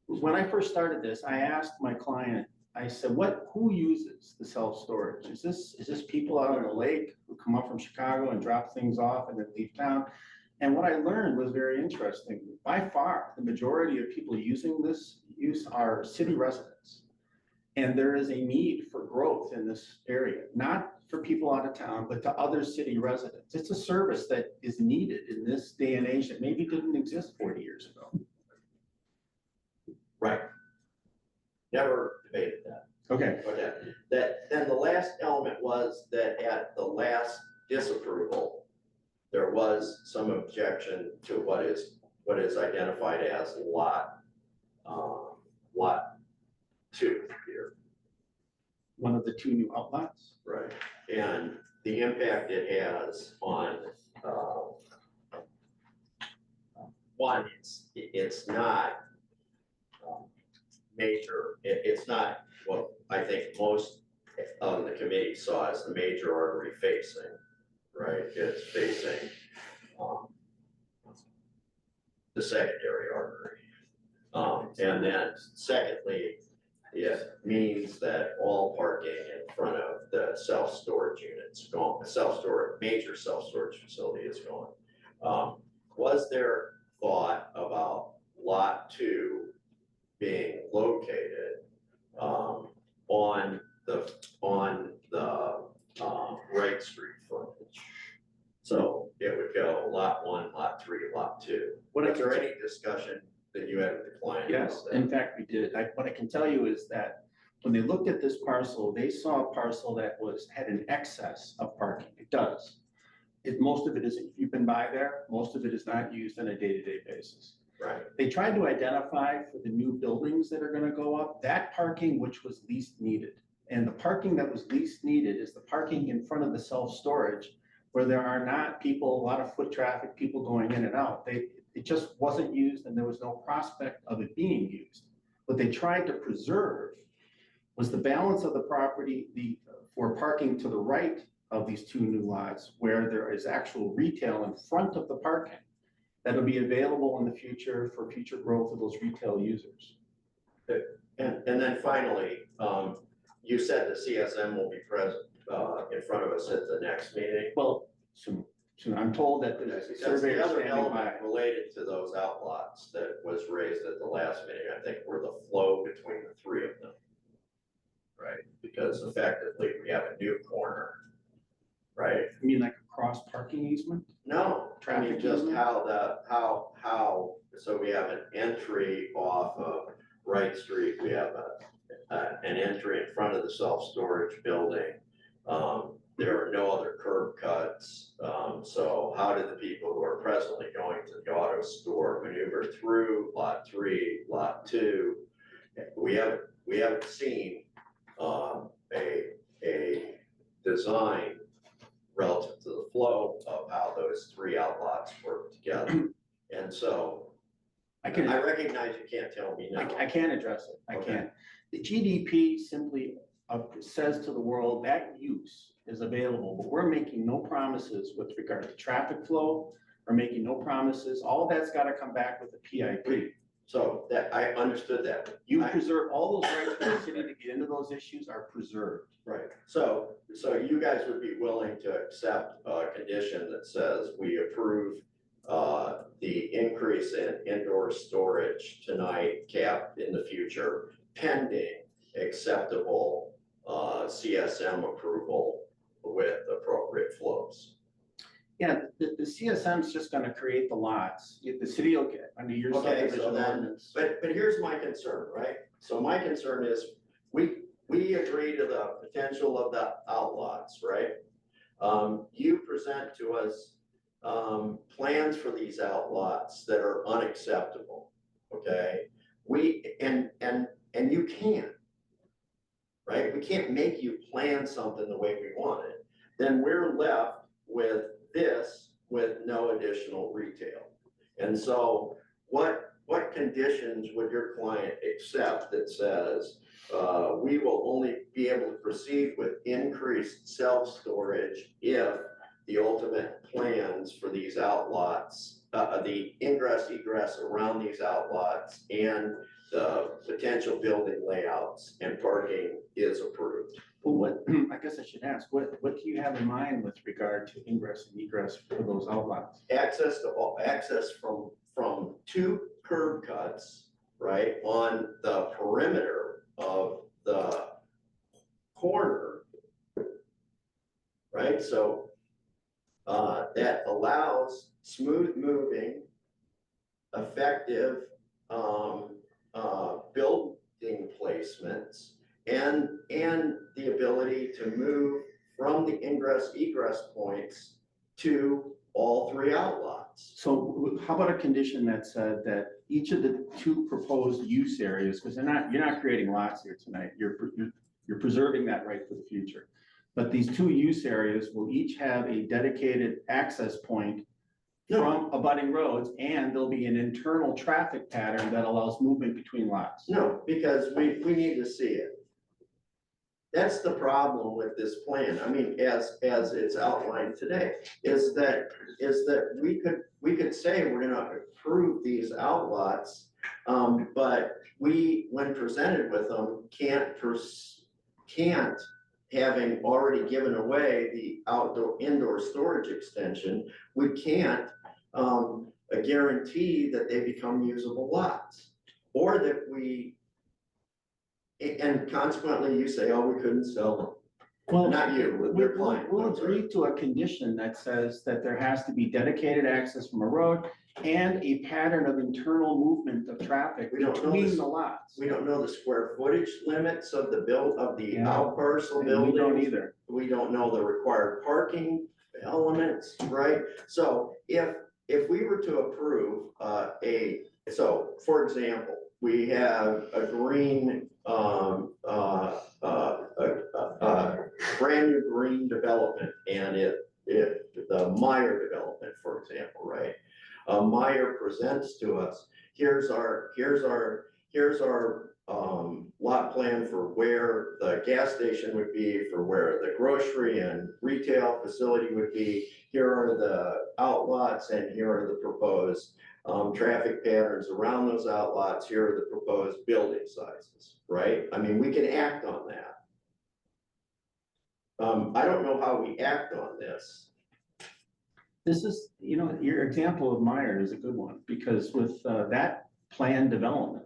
When I first started this, I asked my client, I said, who uses the self-storage? Is this people out on the lake who come up from Chicago and drop things off and then leave town? And what I learned was very interesting. By far, the majority of people using this use are city residents. And there is a need for growth in this area, not for people out of town, but to other city residents. It's a service that is needed in this day and age that maybe didn't exist 40 years ago. Right. Never debated that. Okay. Okay, then the last element was that at the last disapproval, there was some objection to what is identified as lot 2 here. One of the two new outlets. Right, and the impact it has on, one, it's not major, it's not what I think most on the committee saw as the major artery facing, right? It's facing the secondary artery. And then secondly, it means that all parking in front of the self-storage units gone, major self-storage facility is gone. Was there thought about lot 2 being located on the Wright Street frontage? So it would go lot 1, lot 3, lot 2. Was there any discussion that you had with the client? Yes, in fact, we did. What I can tell you is that when they looked at this parcel, they saw a parcel that had an excess of parking. It does. Most of it is, if you've been by there, most of it is not used on a day-to-day basis. Right. They tried to identify for the new buildings that are going to go up, that parking which was least needed. And the parking that was least needed is the parking in front of the self-storage where there are not people, a lot of foot traffic, people going in and out. It just wasn't used and there was no prospect of it being used. What they tried to preserve was the balance of the property, for parking to the right of these two new lots, where there is actual retail in front of the parking that'll be available in the future for future growth of those retail users. And then finally, you said the CSM will be present, in front of us at the next meeting. Well, soon, I'm told that the Because surveyor the is other standing by. element related to those outlots that was raised at the last meeting, I think, were the flow between the three of them. Right, because effectively, we have a new corner, right? I mean, like a cross parking easement? No, I mean, Traffic just easement? how, so we have an entry off of Wright Street, we have an entry in front of the self-storage building. There are no other curb cuts, so how do the people who are presently going to the auto store maneuver through lot 3, lot 2? We haven't seen, a design relative to the flow of how those 3 outlots work together. And so I I recognize you can't tell me now. I can't address it. I Okay. can't. The GDP simply says to the world that use is available, but we're making no promises with regard to traffic flow. We're making no promises. All of that's got to come back with the PIP. So that, I understood that. You preserve, all those rights for the city to get into those issues are preserved. Right, so you guys would be willing to accept a condition that says we approve the increase in indoor storage tonight, capped in the future, pending acceptable CSM approval with appropriate flows. Yeah, the CSM is just gonna create the lots. The city will get under your Okay, so subdivision then, ordinance. but here's my concern, right? So my concern is, we agree to the potential of the outlots, right? You present to us, plans for these outlots that are unacceptable, okay? And you can't, right? We can't make you plan something the way we want it. Then we're left with this, with no additional retail. And so what conditions would your client accept that says, we will only be able to proceed with increased self-storage if the ultimate plans for these outlots, the ingress egress around these outlots and the potential building layouts and parking is approved? Well, what, I guess I should ask, what do you have in mind with regard to ingress and egress for those outlots? Access from 2 curb cuts, right, on the perimeter of the corner, right? So that allows smooth moving, effective building placements and the ability to move from the ingress egress points to all 3 outlots. So how about a condition that said that each of the 2 proposed use areas, because you're not creating lots here tonight, you're preserving that right for the future. But these 2 use areas will each have a dedicated access point from abutting roads, and there'll be an internal traffic pattern that allows movement between lots. No, because we need to see it. That's the problem with this plan. I mean, as it's outlined today, is that we could say we're gonna approve these outlots, but we, when presented with them, can't, having already given away the indoor storage extension, we can't guarantee that they become usable lots, or that we. And consequently, you say, oh, we couldn't sell them. Well, Not you, your client. We'll I'm sorry. agree to a condition that says that there has to be dedicated access from a road and a pattern of internal movement of traffic We don't know between this. the lots. We don't know the square footage limits of the Yeah. out parcel And buildings. we don't either. We don't know the required parking elements, right? So if we were to approve so for example, we have a green, brand new green development, and the Meyer development, for example, right? Meyer presents to us, here's our here's our lot plan for where the gas station would be, for where the grocery and retail facility would be. Here are the outlots and here are the proposed traffic patterns around those outlots. Here are the proposed building sizes, right? I mean, we can act on that. I don't know how we act on this. This is, you know, your example of Meyer is a good one, because with that planned development,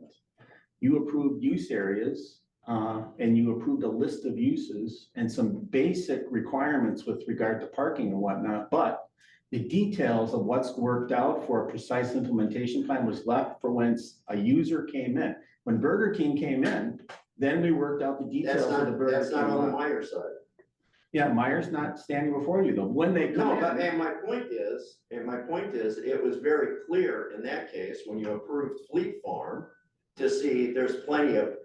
you approved use areas, and you approved a list of uses and some basic requirements with regard to parking and whatnot, but the details of what's worked out for a precise implementation plan was left for when a user came in. When Burger King came in, then we worked out the details of the Burger King. That's not on the lot. Meyer side. Yeah, Meyer's not standing before you though. When they No, come but, in, and my point is, it was very clear in that case, when you approved Fleet Farm, to see there's plenty of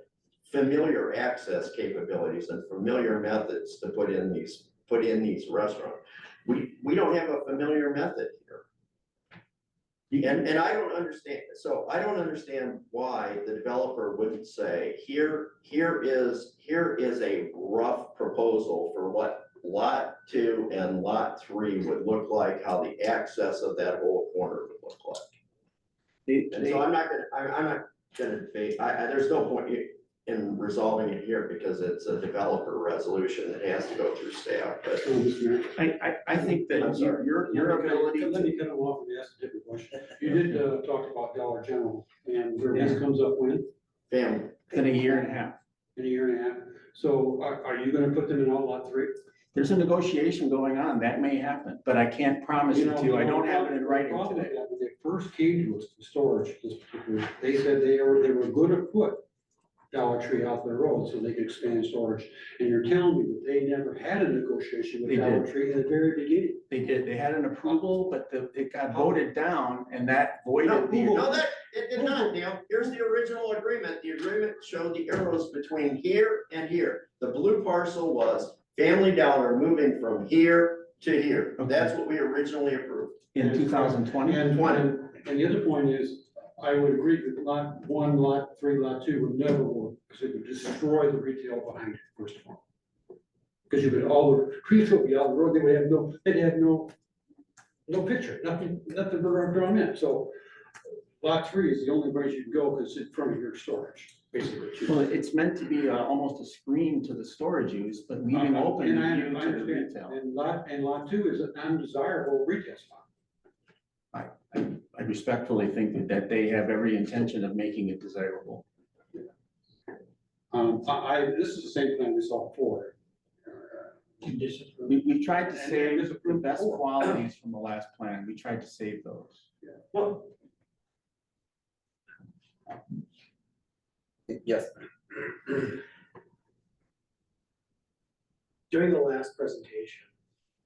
familiar access capabilities and familiar methods to put in these restaurants. We don't have a familiar method here. And I don't understand, so I don't understand why the developer wouldn't say, here is a rough proposal for what lot 2 and lot 3 would look like, how the access of that whole corner would look like. And so I'm not gonna debate, there's no point in resolving it here because it's a developer resolution that has to go through staff, but. I think that I'm sorry. your ability Let to. me cut it off and ask a different question. You did talk about Dollar General and their lease comes up when? Family. In a year and a half. In a year and a half. So are you gonna put them in outlot 3? There's a negotiation going on. That may happen, but I can't promise it to you. I don't have it in writing Problem with today. that, when they first came to us, the storage, this particular, they said they were gonna put Dollar Tree out their road so they could expand storage. And you're telling me that they never had a negotiation They with Dollar did. Tree in the very beginning? They did. They had an approval, but it got voted down and that voided the. No, it did not, Neil. Here's the original agreement. The agreement showed the arrows between here and here. The blue parcel was Family Dollar moving from here to here. Okay. That's what we originally approved. In 2020. And the other point is, I would agree that lot 1, lot 3, lot 2 would never work, because it would destroy the retail behind it, first of all. Because you would, all the trees would be out the road, they'd have no picture, nothing drawn in, so lot 3 is the only place you'd go, because it's from your storage, basically. Well, it's meant to be almost a screen to the storage use, but leaving open And the I view to the understand, retail. and lot 2 is an undesirable retail spot. I respectfully think that they have every intention of making it desirable. This is the same thing we saw before. We've tried to And save this is the best before. qualities from the last plan. We tried to save those. Well, Yes. During the last presentation,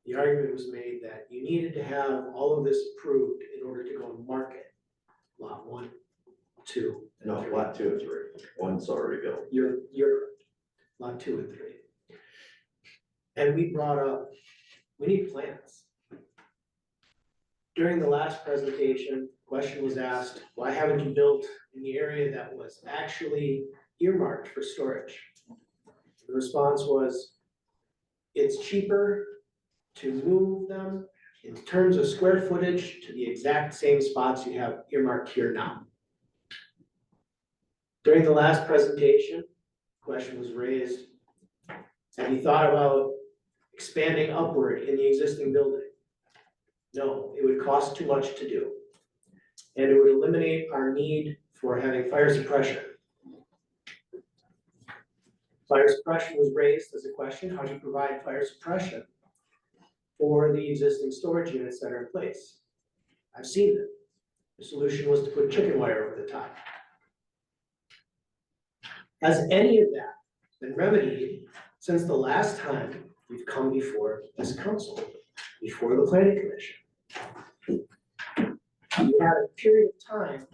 the argument was made that you needed to have all of this approved in order to go and market lot 1, 2. and No, 3. lot 2 and 3. One's already built. You're correct. Lot 2 and 3. And we brought up, we need plans. During the last presentation, question was asked, why haven't you built in the area that was actually earmarked for storage? The response was, it's cheaper to move them in terms of square footage to the exact same spots you have earmarked here now. During the last presentation, question was raised, have you thought about expanding upward in the existing building? No, it would cost too much to do. And it would eliminate our need for having fire suppression. Fire suppression was raised as a question, how do you provide fire suppression for the existing storage units that are in place? I've seen them. The solution was to put chicken wire over the top. Has any of that been remedied since the last time we've come before this council, before the planning commission? You had a period of time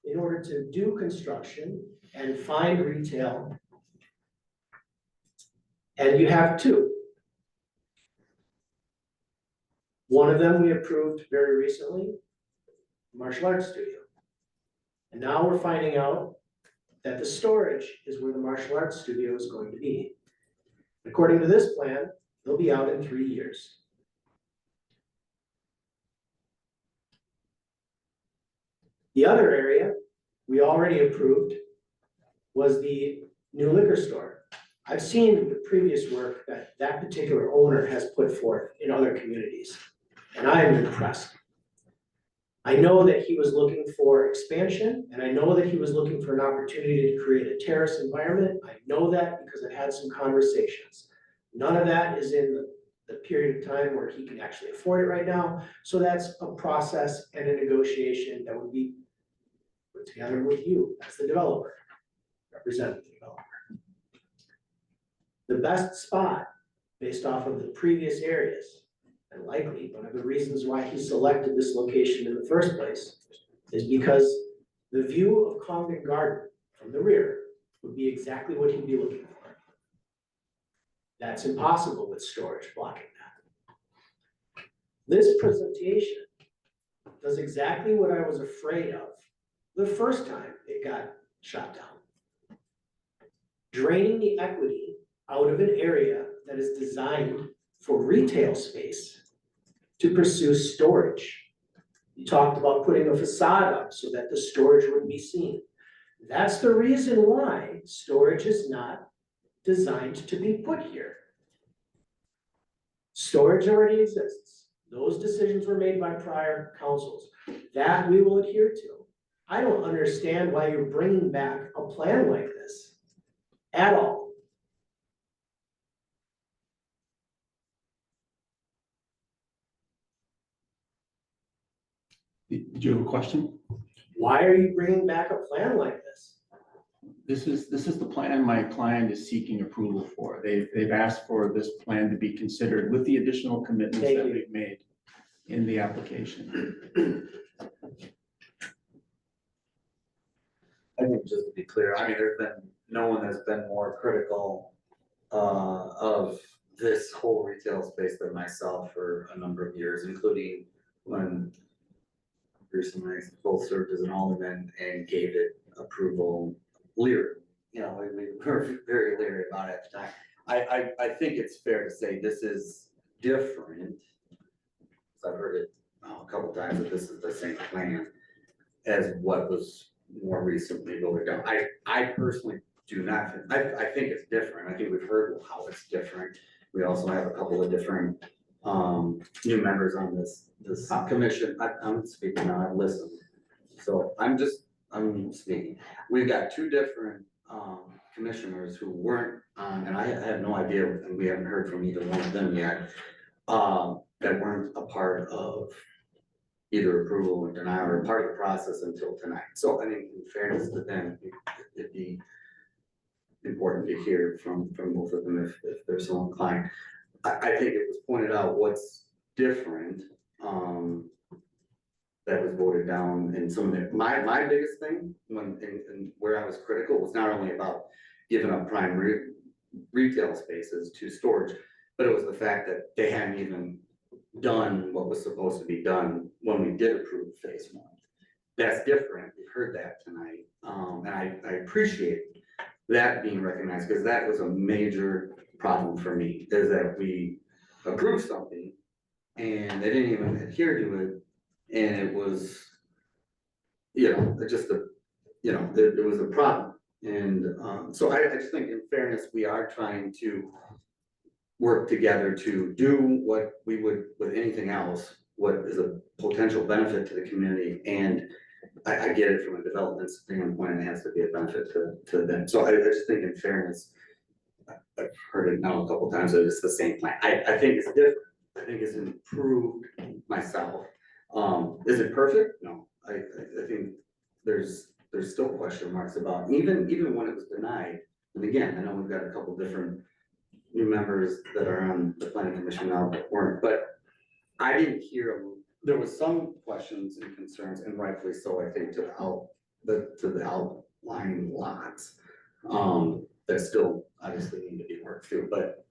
in order to do construction and find retail. And you have 2. One of them we approved very recently, martial arts studio. And now we're finding out that the storage is where the martial arts studio is going to be. According to this plan, they'll be out in 3 years. The other area we already approved was the new liquor store. I've seen the previous work that that particular owner has put forth in other communities, and I am impressed. I know that he was looking for expansion, and I know that he was looking for an opportunity to create a terrace environment. I know that because I've had some conversations. None of that is in the period of time where he can actually afford it right now. So that's a process and a negotiation that would be put together with you as the developer, represent the developer. The best spot, based off of the previous areas, and likely one of the reasons why he selected this location in the first place, is because the view of Congdon Garden from the rear would be exactly what he'd be looking for. That's impossible with storage blocking that. This presentation does exactly what I was afraid of the first time it got shot down. Draining the equity out of an area that is designed for retail space to pursue storage. You talked about putting a facade up so that the storage wouldn't be seen. That's the reason why storage is not designed to be put here. Storage already exists. Those decisions were made by prior councils. That we will adhere to. I don't understand why you're bringing back a plan like this at all. Did you have a question? Why are you bringing back a plan like this? This is the plan my client is seeking approval for. They've asked for this plan to be considered with the additional commitments Thank that you. we've made in the application. I think just to be clear, I mean, there's been, no one has been more critical of this whole retail space than myself for a number of years, including when Bruce and I both served as an alderman and gave it approval leery. You know, we were very leery about it at the time. I think it's fair to say this is different. I've heard it a couple times that this is the same plan as what was more recently voted down. I personally do not, I think it's different. I think we've heard how it's different. We also have a couple of different new members on this commission. I'm speaking now, I've listened. So I'm speaking. We've got two different commissioners who weren't on, and I have no idea, and we haven't heard from either one of them yet, that weren't a part of either approval or denial or part of the process until tonight. So I think in fairness to them, it'd be important to hear from both of them if they're so inclined. I think it was pointed out what's different, that was voted down in some of the, my biggest thing when, and where I was critical was not only about giving up prime retail spaces to storage, but it was the fact that they hadn't even done what was supposed to be done when we did approve phase one. That's different. We've heard that tonight. And I appreciate that being recognized because that was a major problem for me, is that we approved something and they didn't even adhere to it. And it was, you know, it was a problem. And so I just think in fairness, we are trying to work together to do what we would with anything else, what is a potential benefit to the community. And I get it from a development standpoint, it has to be a benefit to them. So I just think in fairness, I've heard it now a couple times that it's the same plan. I think it's different. I think it's improved myself. Is it perfect? No, I think there's still question marks about, even when it was denied. And again, I know we've got a couple different new members that are on the planning commission now that weren't, but I didn't hear, there was some questions and concerns, and rightfully so, I think, to the outlying lots, that still obviously need to be worked through, but,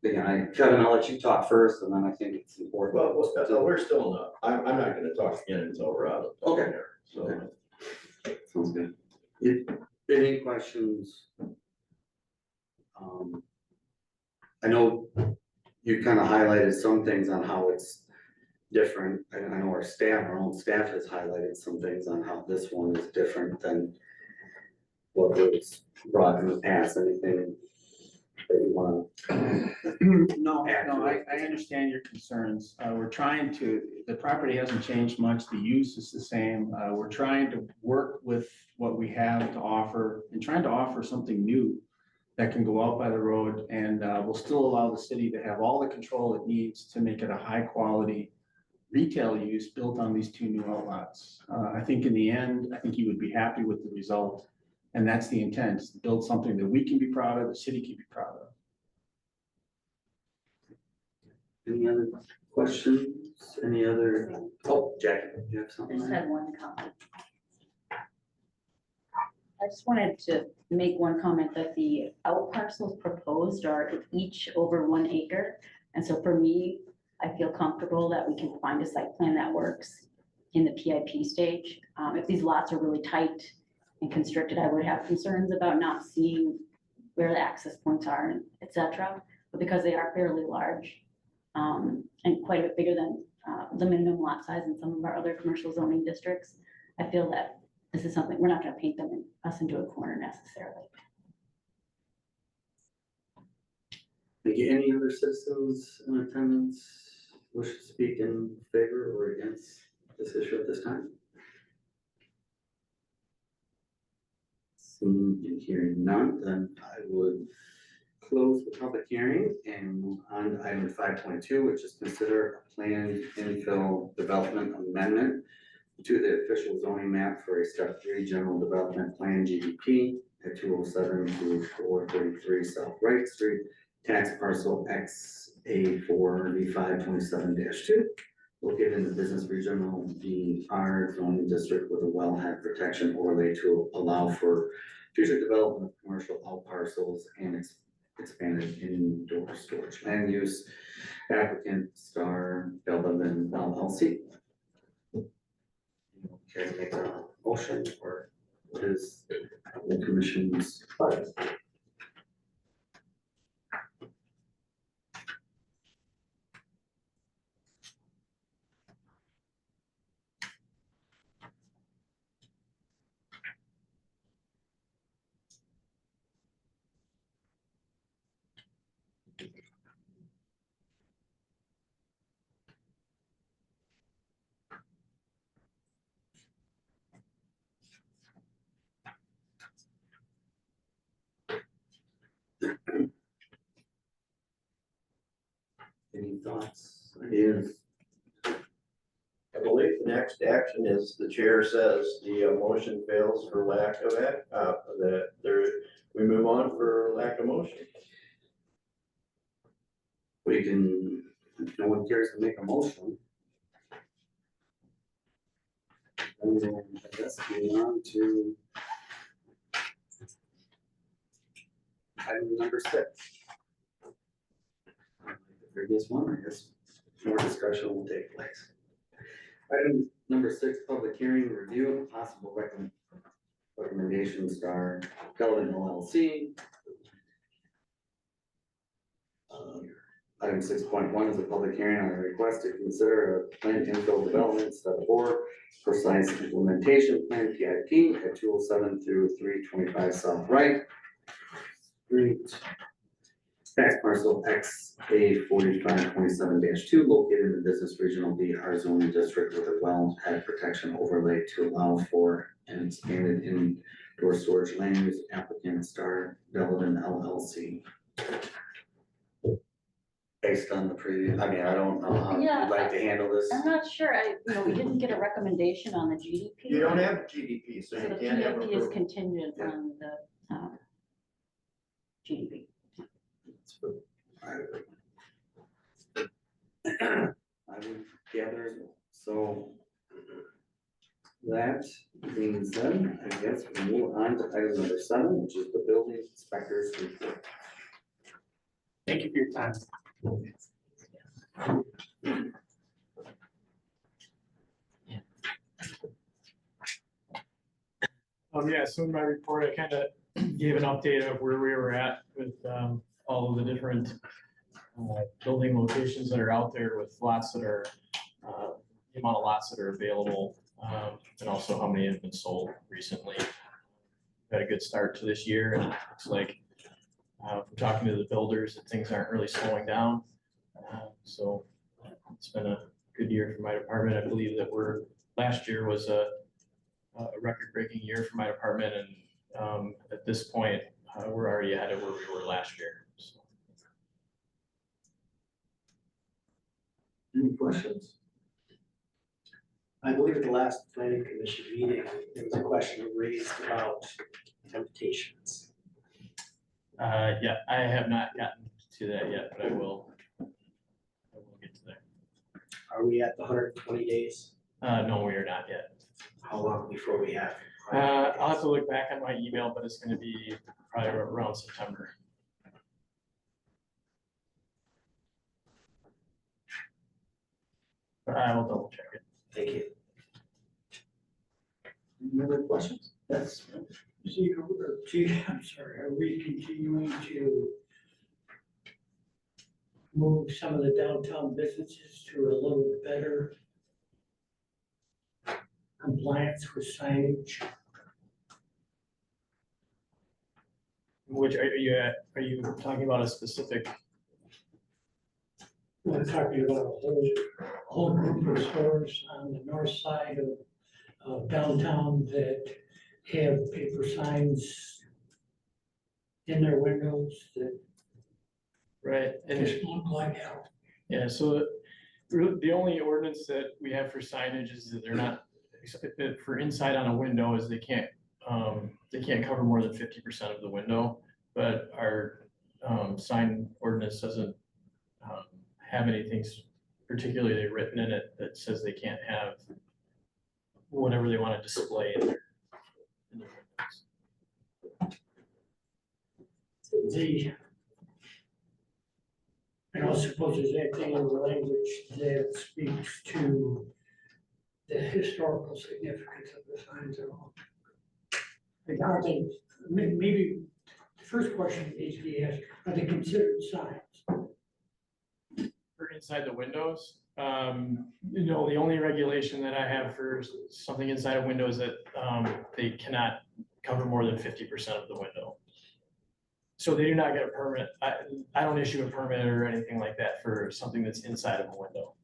again, Kevin, I'll let you talk first, and then I think it's important. Well, we're still not, I'm not gonna talk again until we're out of. Okay. there. So. Okay. Sounds good. Any questions? I know you kind of highlighted some things on how it's different, and I know our own staff has highlighted some things on how this one is different than what was brought in the past, anything that you wanna? No, I understand your concerns. We're trying to, the property hasn't changed much, the use is the same. We're trying to work with what we have to offer and trying to offer something new that can go out by the road and will still allow the city to have all the control it needs to make it a high quality retail use built on these two new outlots. I think in the end, I think you would be happy with the result. And that's the intent, is to build something that we can be proud of, the city can be proud of. Any other questions? Any other? Oh, Jackie, you have I something? just had one comment. I just wanted to make one comment that the out parcels proposed are each over 1 acre. And so for me, I feel comfortable that we can find a site plan that works in the PIP stage. If these lots are really tight and constricted, I would have concerns about not seeing where the access points are, and et cetera. But because they are fairly large, and quite a bit bigger than the minimum lot size in some of our other commercial zoning districts, I feel that this is something, we're not gonna paint us into a corner necessarily. Thank you. Any other citizens in attendance wish to speak in favor or against this issue at this time? Seeing and hearing none, then I would close the public hearing and move on to item 5.2, which is consider a planned infill development amendment to the official zoning map for a step 3 general development plan GDP at 207 to 433 South Wright Street, tax parcel XA4V527-2, located in the business regional DR zoning district with a wellhead protection overlay to allow for future development of commercial out parcels and expanded indoor storage land use. Applicant Star Delavan LLC. Care to make a motion or what is the commission's thought? Any thoughts, ideas? I believe the next action is the chair says the motion fails for lack of we move on for lack of motion. We can, if no one cares to make a motion. Then we'll, I guess, move on to item number 6. The previous one, I guess, more discussion will take place. Item number 6, public hearing, review of possible recommendation Star Delavan LLC. Item 6.1 is a public hearing on a request to consider a planned infill development step 4 precise implementation plan PIP at 207 through 325 South Wright Street. Tax parcel XA4527-2 located in the business regional DR zoning district with a wellhead protection overlay to allow for an expanded indoor storage land use. Applicant Star Delavan LLC. Based on the previous, I mean, I don't know how Yeah, you'd like to handle this. I'm not sure, we didn't get a recommendation on the GDP. You don't have GDP, so So you the can't have PIP is approval. contingent Yeah. on the GDP. I would gather as well. So that being said, I guess we move on to item number 7, which is the building inspector's report. Thank you for your time. Yeah, so in my report, I kind of gave an update of where we were at with all of the different building locations that are out there with lots that are, the amount of lots that are available, and also how many have been sold recently. Had a good start to this year, and it looks like, from talking to the builders, that things aren't really slowing down. So it's been a good year for my department. I believe that last year was a record-breaking year for my department, and at this point, we're already ahead of where we were last year. So. Any questions? I believe at the last planning commission meeting, there was a question raised about temptations. Yeah, I have not gotten to that yet, but I will get to there. Are we at the 120 days? No, we are not yet. How long before we have? I'll have to look back on my email, but it's gonna be probably around September. But I will double check it. Thank you. Any other questions? Yes. I'm sorry, are we continuing to move some of the downtown businesses to a little better compliance with signage? Which are you talking about a specific? We're talking about a whole group of stores on the north side of downtown that have paper signs in their windows that Right, and just look like hell. yeah, so the only ordinance that we have for signage is that they're not, for inside on a window is they can't cover more than 50% of the window. But our sign ordinance doesn't have anything particularly written in it that says they can't have whatever they want to display in their windows. I don't suppose there's anything in the language that speaks to the historical significance of the signs at all. Are they, maybe, the first question needs to be asked, are they considered signs? For inside the windows, the only regulation that I have for something inside a window is that they cannot cover more than 50% of the window. So they do not get a permit. I don't issue a permit or anything like that for something that's inside of a window.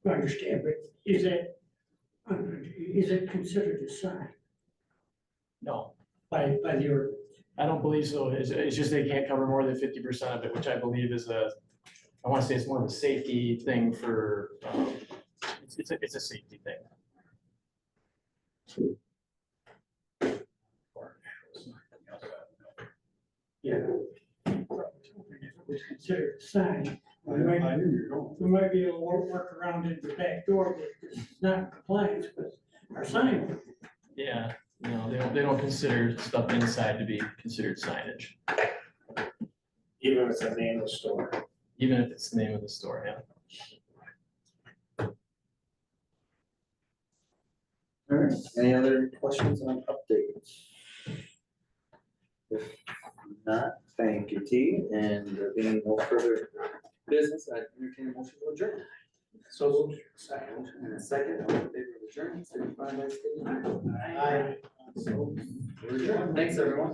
I understand, but is it considered a sign No, by the ordinance? I don't believe so. It's just they can't cover more than 50% of it, which I believe is I want to say it's more of a safety thing for, it's a safety thing. Yeah. If it was considered a sign, we might be able to work around in the back door that this is not in compliance with our sign. Yeah, no, they don't consider stuff inside to be considered signage, Even if it's the name of the store. even if it's the name of the store, yeah. All right, any other questions on updates? If not, thank you, T, and there being no further business, I entertain a motion to adjourn. So, second, motion and a second, all in favor of adjournment, signify by stating aye. Aye. So, we're adjourned. Thanks, everyone.